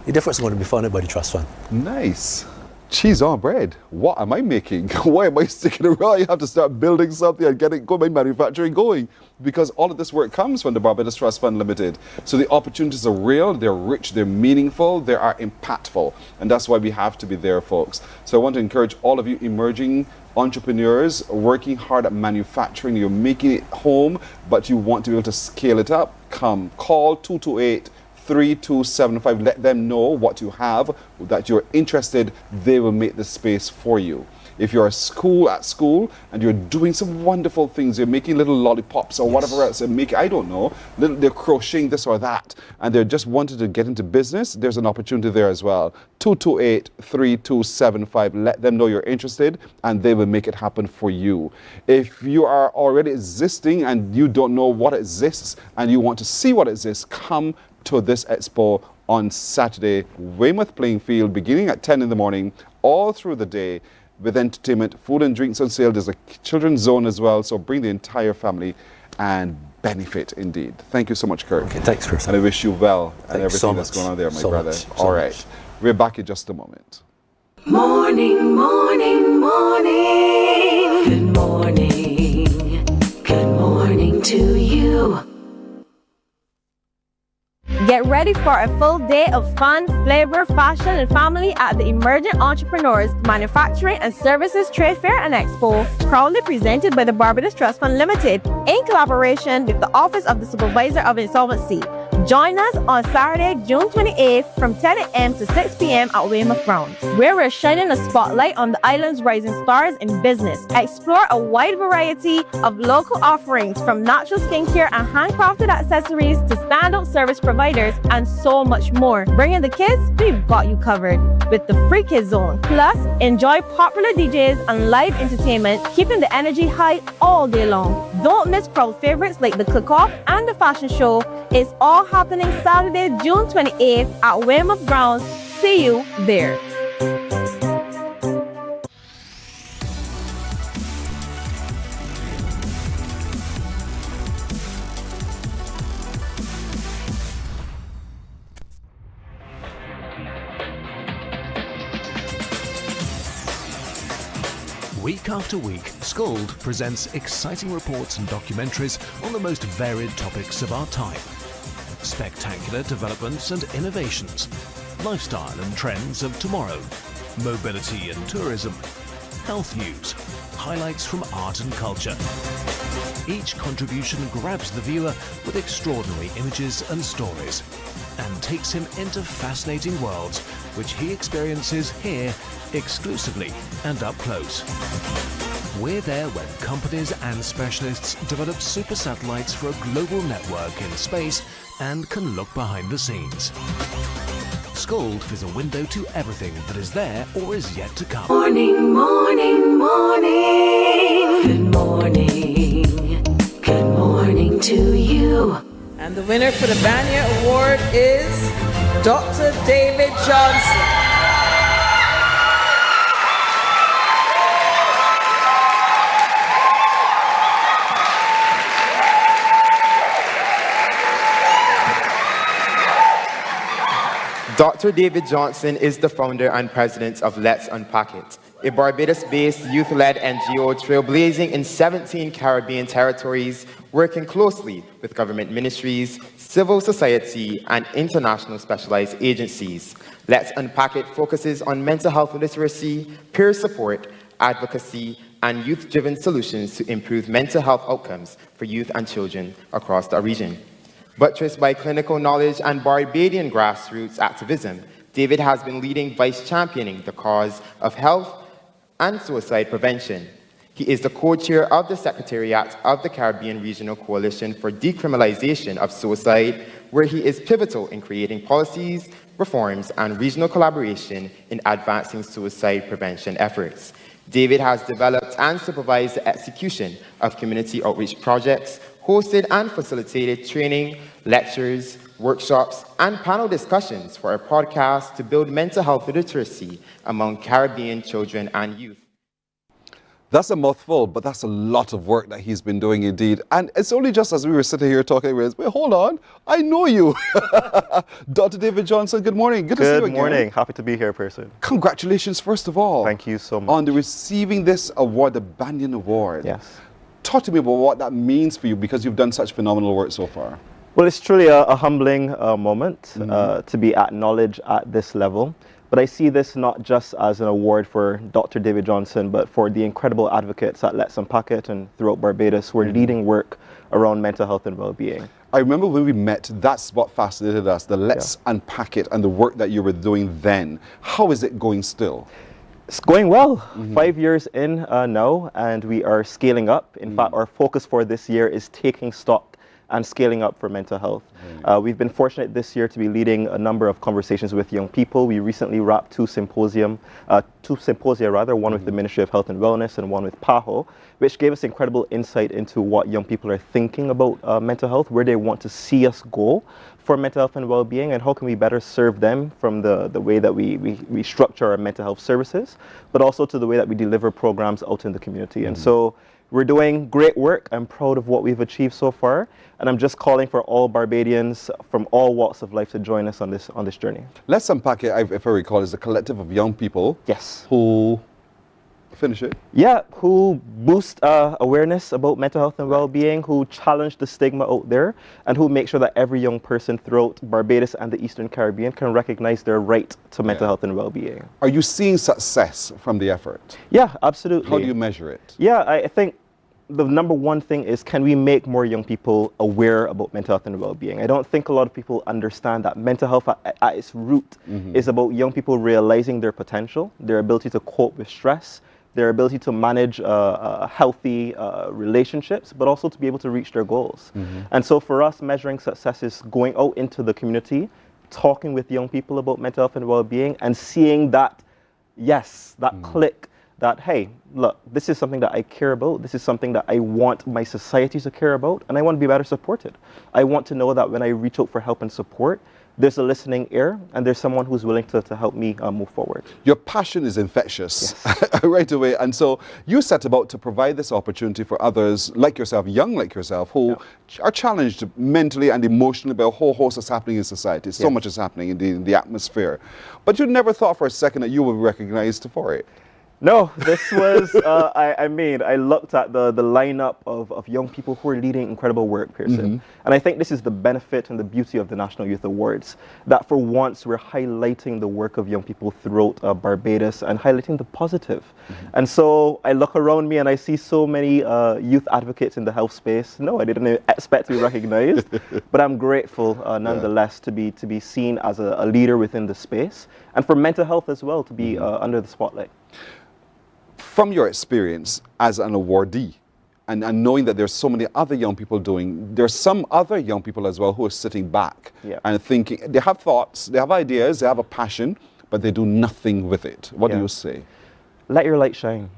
the difference is going to be funded by the Trust Fund. Nice. cheese on bread. What am I making? Why am I sticking around? You have to start building something and getting manufacturing going, because all of this work comes from the Barbados Trust Fund Limited. So the opportunities are real, they're rich, they're meaningful, they are impactful, and that's why we have to be there, folks. So I want to encourage all of you emerging entrepreneurs working hard at manufacturing. You're making it home, but you want to be able to scale it up. Come, call 228-3275. Let them know what you have, that you're interested. They will make the space for you. If you're at school and you're doing some wonderful things, you're making little lollipops or whatever else, I don't know, they're crocheting this or that, and they're just wanting to get into business, there's an opportunity there as well. 228-3275. Let them know you're interested and they will make it happen for you. If you are already existing and you don't know what exists and you want to see what exists, come to this expo on Saturday, Weymouth Playing Field, beginning at 10 in the morning, all through the day, with entertainment, food and drinks on sale. There's a children's zone as well, so bring the entire family and benefit indeed. Thank you so much, Kirk. Okay, thanks, Chris. And I wish you well and Thanks everything so that's much. going on there, my So brother. much. All right, we're back in just a moment. Morning, morning, morning. Good morning. Good morning to you. Get ready for a full day of fun, flavor, fashion, and family at the Emerging Entrepreneurs Manufacturing and Services Trade Fair and Expo, proudly presented by the Barbados Trust Fund Limited in collaboration with the Office of the Supervisor of Insolvency. Join us on Saturday, June 28th from 10 a.m. to 6 p.m. at Weymouth Grounds, where we're shining a spotlight on the island's rising stars in business. Explore a wide variety of local offerings, from natural skincare and handcrafted accessories to standout service providers and so much more. Bringing the kids, we've got you covered with the Free Kids Zone. Plus, enjoy popular DJs and live entertainment, keeping the energy high all day long. Don't miss crowd favorites like the cook-off and the fashion show. It's all happening Saturday, June 28th at Weymouth Grounds. See you there. Week after week, Scold presents exciting reports and documentaries on the most varied topics of our time. Spectacular developments and innovations, lifestyle and trends of tomorrow, mobility and tourism, health news, highlights from art and culture. Each contribution grabs the viewer with extraordinary images and stories and takes him into fascinating worlds which he experiences here exclusively and up close. We're there when companies and specialists develop super satellites for a global network in space and can look behind the scenes. Scold is a window to everything that is there or is yet to come. Morning, morning, morning. Good morning. Good morning to you. And the winner for the Banya Award is Dr. David Johnson. Dr. David Johnson is the founder and president of Let's Unpack It, a Barbados-based youth-led NGO trailblazing in 17 Caribbean territories, working closely with government ministries, civil society, and international specialized agencies. Let's Unpack It focuses on mental health literacy, peer support, advocacy, and youth-driven solutions to improve mental health outcomes for youth and children across the region. Buttressed by clinical knowledge and Barbadian grassroots activism, David has been leading vice championing the cause of health and suicide prevention. He is the co-chair of the Secretariat of the Caribbean Regional Coalition for Decriminalization of Suicide, where he is pivotal in creating policies, reforms, and regional collaboration in advancing suicide prevention efforts. David has developed and supervised the execution of community outreach projects, hosted and facilitated training, lectures, workshops, and panel discussions for a podcast to build mental health literacy among Caribbean children and youth. That's a mouthful, but that's a lot of work that he's been doing indeed. And it's only just as we were sitting here talking, wait, hold on, I know you. Dr. David Johnson, good morning. Good to see you again. Good morning. Happy to be here, person. Congratulations, first of all. Thank you so much. On the receiving this award, the Banyan Award. Yes. Talk to me about what that means for you, because you've done such phenomenal work so far. Well, it's truly a humbling moment to be acknowledged at this level. But I see this not just as an award for Dr. David Johnson, but for the incredible advocates at Let's Unpack It and throughout Barbados who are leading work around mental health and well-being. I remember when we met, that's what fascinated us, the Let's Unpack It and the work that you were doing then. How is it going still? It's going well. 5 years in now, and we are scaling up. In fact, our focus for this year is taking stock and scaling up for mental health. We've been fortunate this year to be leading a number of conversations with young people. We recently wrapped two symposia, one with the Ministry of Health and Wellness and one with PAHO, which gave us incredible insight into what young people are thinking about mental health, where they want to see us go for mental health and well-being, and how can we better serve them from the way that we structure our mental health services, but also to the way that we deliver programs out in the community. And so we're doing great work. I'm proud of what we've achieved so far, and I'm just calling for all Barbadians from all walks of life to join us on this journey. Let's Unpack It, if I recall, is a collective of young people. Yes. Who finish it? Yeah, who boost awareness about mental health and well-being, who challenge the stigma out there, and who make sure that every young person throughout Barbados and the Eastern Caribbean can recognize their right to mental health and well-being. Are you seeing success from the effort? Yeah, absolutely. How do you measure it? Yeah, I think the number one thing is, can we make more young people aware about mental health and well-being? I don't think a lot of people understand that mental health at its root is about young people realizing their potential, their ability to cope with stress, their ability to manage healthy relationships, but also to be able to reach their goals. And so for us, measuring success is going out into the community, talking with young people about mental health and well-being, and seeing that, yes, that click, that, hey, look, this is something that I care about, this is something that I want my society to care about, and I want to be better supported. I want to know that when I reach out for help and support, there's a listening ear, and there's someone who's willing to help me move forward. Your passion is infectious, right away. And so you set about to provide this opportunity for others like yourself, young like yourself, who are challenged mentally and emotionally by a whole host that's happening in society. So much is happening in the atmosphere. But you never thought for a second that you would be recognized for it. No, this was, I looked at the lineup of young people who are leading incredible work, Pearson. And I think this is the benefit and the beauty of the National Youth Awards, that for once we're highlighting the work of young people throughout Barbados and highlighting the positive. And so I look around me and I see so many youth advocates in the health space. No, I didn't expect to be recognized, but I'm grateful nonetheless to be seen as a leader within the space, and for mental health as well to be under the spotlight. From your experience as an awardee, and knowing that there's so many other young people there's some other young people as well who are sitting back and thinking, they have thoughts, they have ideas, they have a passion, but they do nothing with it. What do you say? Let your light shine.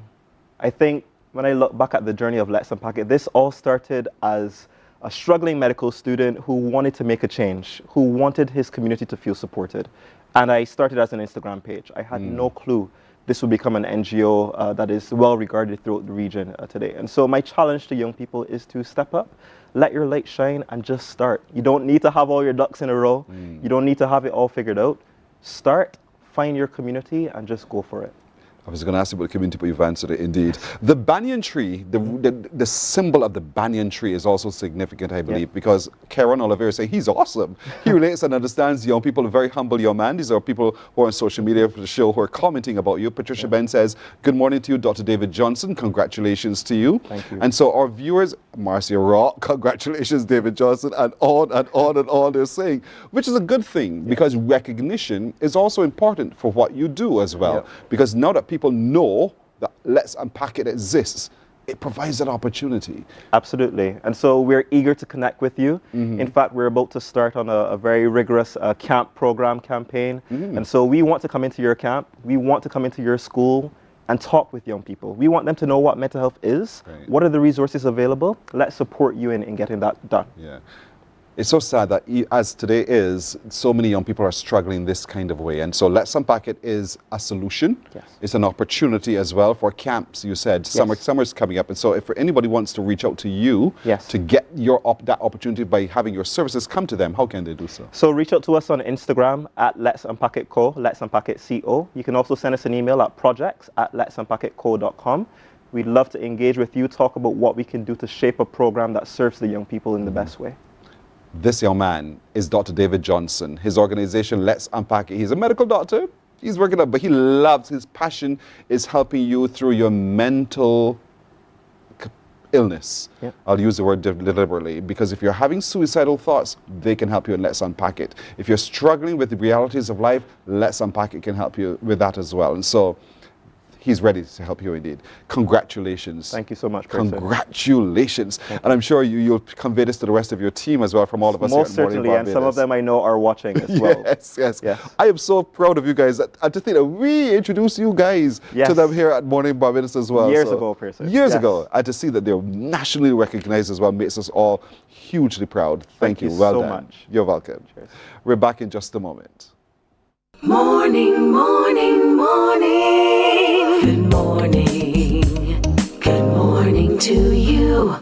I think when I look back at the journey of Let's Unpack It, this all started as a struggling medical student who wanted to make a change, who wanted his community to feel supported. And I started as an Instagram page. I had no clue this will become an NGO that is well regarded throughout the region today. And so my challenge to young people is to step up, let your light shine, and just start. You don't need to have all your ducks in a row. You don't need to have it all figured out. Start, find your community, and just go for it. I was going to ask you about the community, but you've answered it indeed. The banyan tree, the symbol of the banyan tree is also significant, I believe, because Karen Oliveira said he's awesome. He relates and understands young people, a very humble young man. These are people who are on social media for the show who are commenting about you. Patricia Ben says, good morning to you, Dr. David Johnson. Congratulations to you. Thank you. And so our viewers, Marcia Rock, congratulations, David Johnson, and on and on and on they're saying, which is a good thing, because recognition is also important for what you do as well. Because now that people know that Let's Unpack It exists, it provides that opportunity. Absolutely. And so we're eager to connect with you. In fact, we're about to start on a very rigorous camp program campaign. And so we want to come into your camp. We want to come into your school and talk with young people. We want them to know what mental health is. What are the resources available? Let's support you in getting that done. It's so sad that as today is, so many young people are struggling this kind of way. And so Let's Unpack It is a solution. Yes. It's an opportunity as well for camps, you said. Summer's coming up. And so if anybody wants to reach out to you to get that opportunity by having your services come to them, how can they do so? So reach out to us on Instagram at Let's Unpack It Co, Let's Unpack It CO. You can also send us an email at projects@letsunpackitco.com. We'd love to engage with you, talk about what we can do to shape a program that serves the young people in the best way. This young man is Dr. David Johnson. His organization, Let's Unpack It. He's a medical doctor. He's working up, but he loves, his passion is helping you through your mental illness. I'll use the word deliberately, because if you're having suicidal thoughts, they can help you in Let's Unpack It. If you're struggling with the realities of life, Let's Unpack It can help you with that as well. And so he's ready to help you indeed. Congratulations. Thank you so much, Percy. Congratulations. And I'm sure you'll convey this to the rest of your team as well, from all of us Most here at Mornin certainly, and some of them I know are watching as well. Yes. I am so proud of you guys. I just think that we introduced you guys to them here at Mornin Barbados as well. Years ago, Percy. Years ago. And to see that they're nationally recognized as well makes us all hugely proud. Thank you. Well so done. much. You're welcome. Cheers. We're back in just a moment. Morning, morning, morning. Good morning. Good morning to you.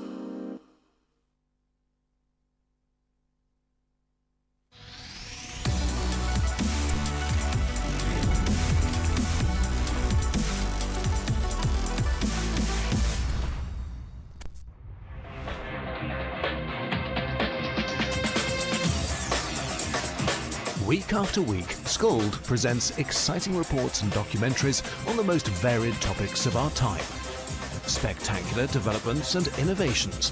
Week after week, Scold presents exciting reports and documentaries on the most varied topics of our time. Spectacular developments and innovations,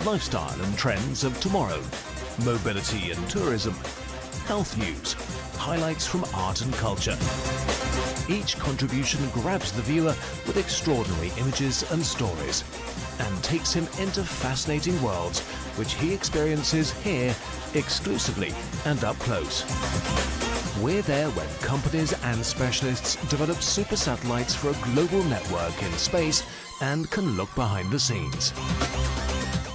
lifestyle and trends of tomorrow, mobility and tourism, health news, highlights from art and culture. Each contribution grabs the viewer with extraordinary images and stories and takes him into fascinating worlds which he experiences here exclusively and up close. We're there when companies and specialists develop super satellites for a global network in space and can look behind the scenes.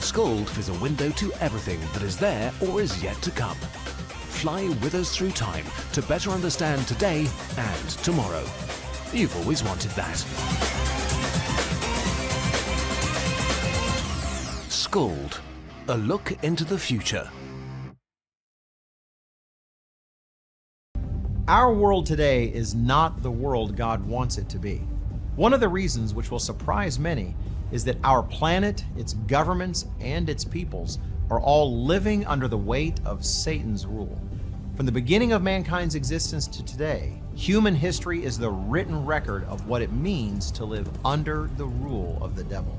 Scold is a window to everything that is there or is yet to come. Fly with us through time to better understand today and tomorrow. You've always wanted that. Scold, a look into the future. Our world today is not the world God wants it to be. One of the reasons, which will surprise many, is that our planet, its governments, and its peoples are all living under the weight of Satan's rule. From the beginning of mankind's existence to today, human history is the written record of what it means to live under the rule of the devil.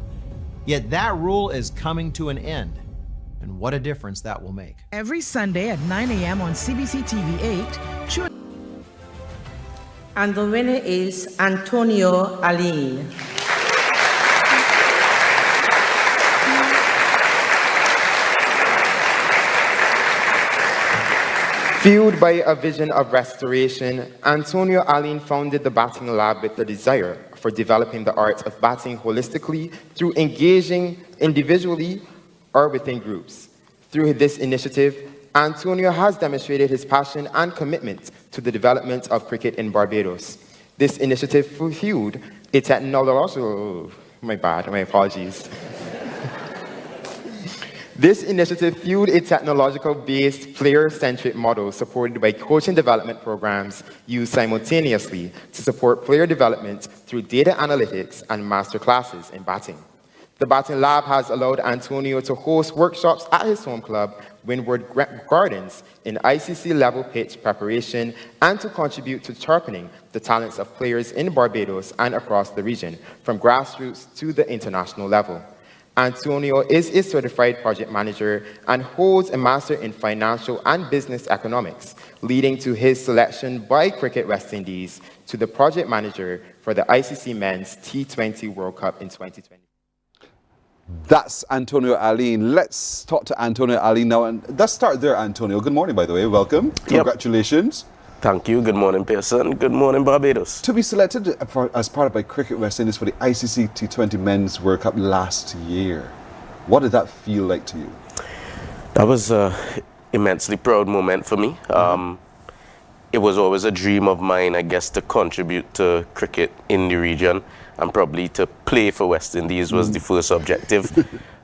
Yet that rule is coming to an end, and what a difference that will make. Every Sunday at 9 a.m. on CBC TV 8, And the winner is Antonio Aline. Fueled by a vision of restoration, Antonio Aline founded the Batting Lab with the desire for developing the art of batting holistically through engaging individually or within groups. Through this initiative, Antonio has demonstrated his passion and commitment to the development of cricket in Barbados. This initiative fueled a technological... my apologies. This initiative fueled a technological-based, player-centric model supported by coaching development programs used simultaneously to support player development through data analytics and master classes in batting. The Batting Lab has allowed Antonio to host workshops at his home club, Windward Gardens, in ICC-level pitch preparation and to contribute to sharpening the talents of players in Barbados and across the region, from grassroots to the international level. Antonio is a certified project manager and holds a master in financial and business economics, leading to his selection by Cricket West Indies to the project manager for the ICC Men's T20 World Cup in 2020. That's Antonio Aline. Let's talk to Antonio Aline now. And let's start there, Antonio. Good morning, by the way. Welcome. Congratulations. Thank you. Good morning, Pearson. Good morning, Barbados. To be selected as part of by Cricket West Indies for the ICC T20 Men's World Cup last year, what did that feel like to you? That was an immensely proud moment for me. It was always a dream of mine, I guess, to contribute to cricket in the region, and probably to play for West Indies was the first objective.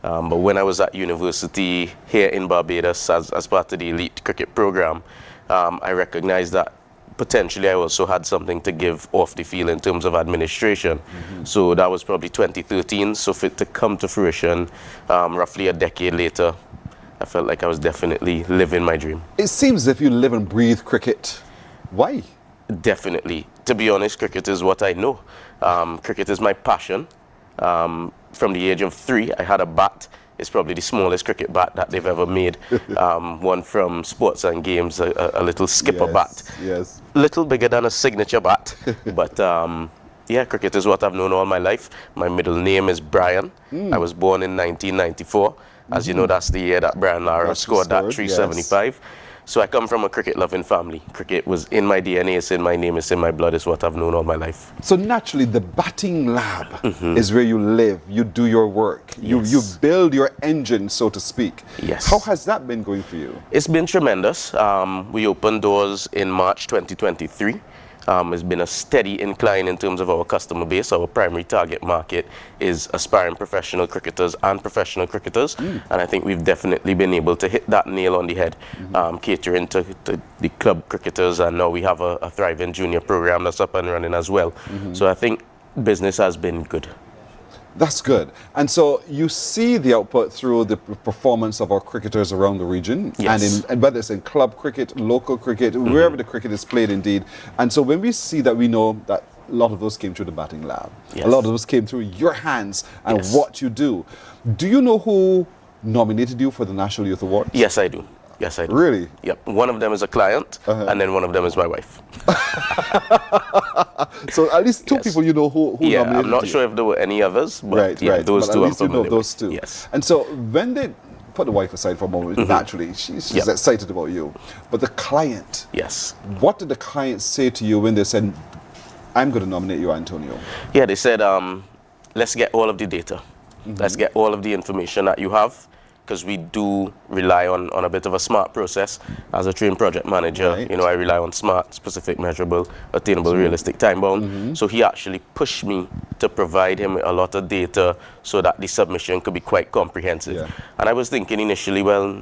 But when I was at university here in Barbados as part of the elite cricket program, I recognized that potentially I also had something to give off the field in terms of administration. So that was probably 2013. So for it to come to fruition roughly a decade later, I felt like I was definitely living my dream. It seems as if you live and breathe cricket. Why? Definitely. To be honest, cricket is what I know. Cricket is my passion. From the age of 3, I had a bat. It's probably the smallest cricket bat that they've ever made. One from Sports and Games, a little skipper bat. Yes. Little bigger than a signature bat. But yeah, cricket is what I've known all my life. My middle name is Brian. I was born in 1994. As you know, that's the year that Brian Lara scored that 375. So I come from a cricket-loving family. Cricket was in my DNA, it's in my name, it's in my blood, it's what I've known all my life. So naturally, the batting lab is where you live, you do your work, you build your engine, so to speak. Yes. How has that been going for you? It's been tremendous. We opened doors in March 2023. It's been a steady incline in terms of our customer base. Our primary target market is aspiring professional cricketers and professional cricketers. And I think we've definitely been able to hit that nail on the head, catering to the club cricketers. And now we have a thriving junior program that's up and running as well. So I think business has been good. That's good. And so you see the output through the performance of our cricketers around the region, and whether it's in club cricket, local cricket, wherever the cricket is played indeed. And so when we see that, we know that a lot of those came through the batting lab. A lot of those came through your hands and what you do. Do you know who nominated you for the National Youth Award? Yes, I do. Yes, I do. Really? Yep. One of them is a client, and then one of them is my wife. So at least 2 people you know who nominated I'm not you. sure if there were any others, but those but 2 at I'm least you know familiar those with. 2. Yes. And so when they put the wife aside for a moment, naturally she's excited about you, but the client, what did the client say to you when they said, I'm going to nominate you, Antonio? Yeah, they said, let's get all of the data. Let's get all of the information that you have, because we do rely on a bit of a SMART process. As a trained project manager, you know, I rely on SMART: specific, measurable, attainable, realistic, time-bound. So he actually pushed me to provide him a lot of data so that the submission could be quite comprehensive. And I was thinking initially, well,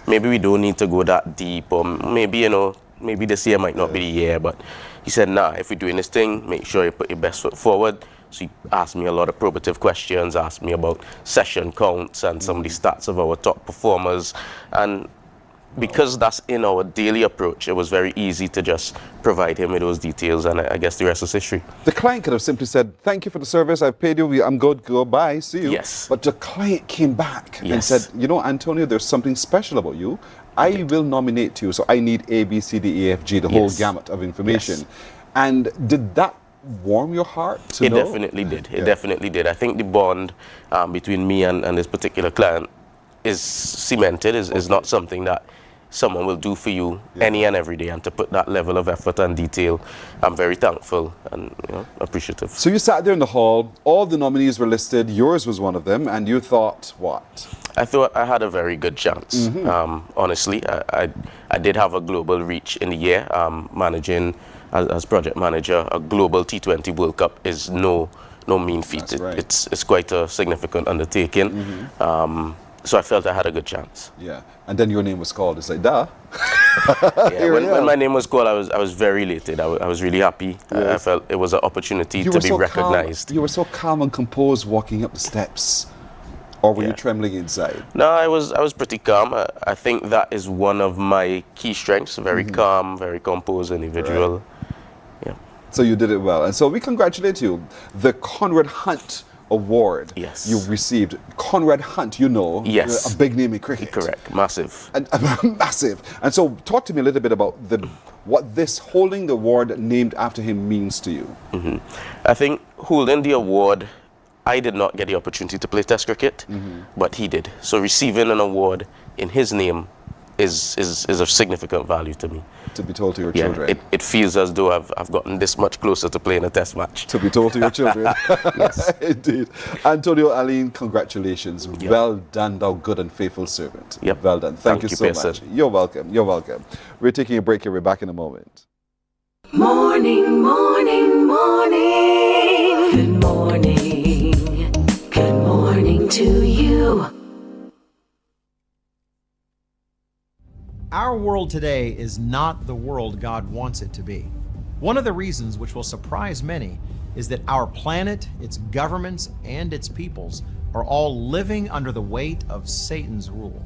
maybe we don't need to go that deep, or maybe, you know, maybe this year might not be the year. But he said, nah, if we're doing this thing, make sure you put your best foot forward. So he asked me a lot of probative questions, asked me about session counts and some of the stats of our top performers. And because that's in our daily approach, it was very easy to just provide him with those details, and I guess the rest is history. The client could have simply said, thank you for the service, I've paid you, I'm good, go, bye, see you. Yes. But the client came back and said, you know, Antonio, there's something special about you. I will nominate you, so I need A, B, C, D, E, F, G, the whole gamut of information. And did that warm your heart to know? It definitely did. It definitely did. I think the bond between me and this particular client is cemented, is not something that someone will do for you any and every day, and to put that level of effort and detail, I'm very thankful and, you know, appreciative. So you sat there in the hall, all the nominees were listed, yours was one of them, and you thought what? I thought I had a very good chance. Honestly, I did have a global reach in the year. Managing as project manager a global T20 World Cup is no mean feat. It's quite a significant undertaking. So I felt I had a good chance. Yeah, and then your name was called. It's like, duh. When my name was called, I was very elated. I was really happy. I felt it was an opportunity to be recognized. You were so calm and composed walking up the steps. Or were you trembling inside? No, I was pretty calm. I think that is one of my key strengths. Very calm, very composed individual. Yeah. So you did it well. And so we congratulate you. The Conrad Hunt Award you received. Conrad Hunt, you know, a big name in cricket. Correct, massive. And massive. And so talk to me a little bit about what this holding the award named after him means to you. I think holding the award, I did not get the opportunity to play Test cricket, but he did. So receiving an award in his name is of significant value to me. To be told to your children. It feels as though I've gotten this much closer to playing a test match. To be told to your children. Yes. Indeed. Antonio, Aline, congratulations. Yep. Well done, thou good and faithful servant. Yep. Well done. Thank you so Pearson. much. You're welcome. You're welcome. We're taking a break here. We're back in a moment. Morning, morning, morning. Good morning. Good morning to you. Our world today is not the world God wants it to be. One of the reasons which will surprise many is that our planet, its governments, and its peoples are all living under the weight of Satan's rule.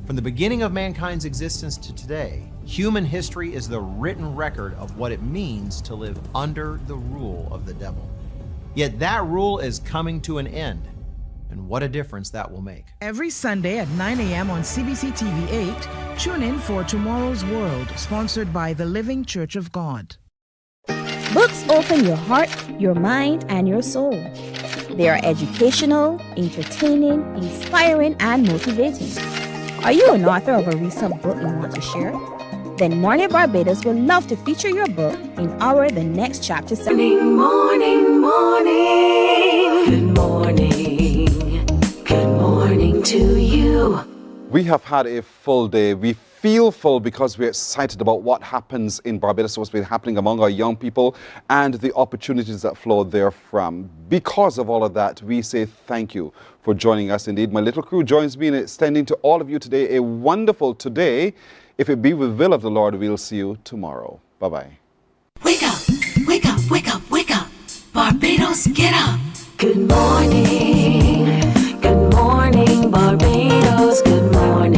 From the beginning of mankind's existence to today, human history is the written record of what it means to live under the rule of the devil. Yet that rule is coming to an end. And what a difference that will make. Every Sunday at 9 a.m. on CBC TV 8, tune in for Tomorrow's World, sponsored by the Living Church of God. Books open your heart, your mind, and your soul. They are educational, entertaining, inspiring, and motivating. Are you an author of a recent book you want to share? Then Mornin Barbados would love to feature your book in our The Next Chapter segment. Morning, morning, morning. Good morning. Good morning to you. We have had a full day. We feel full because we're excited about what happens in Barbados, what's been happening among our young people, and the opportunities that flow therefrom. Because of all of that, we say thank you for joining us. Indeed, my little crew joins me in extending to all of you today a wonderful today. If it be with the will of the Lord, we'll see you tomorrow. Bye-bye. Wake up, wake up, wake up, wake up. Barbados, get up. Good morning, Barbados, good morning.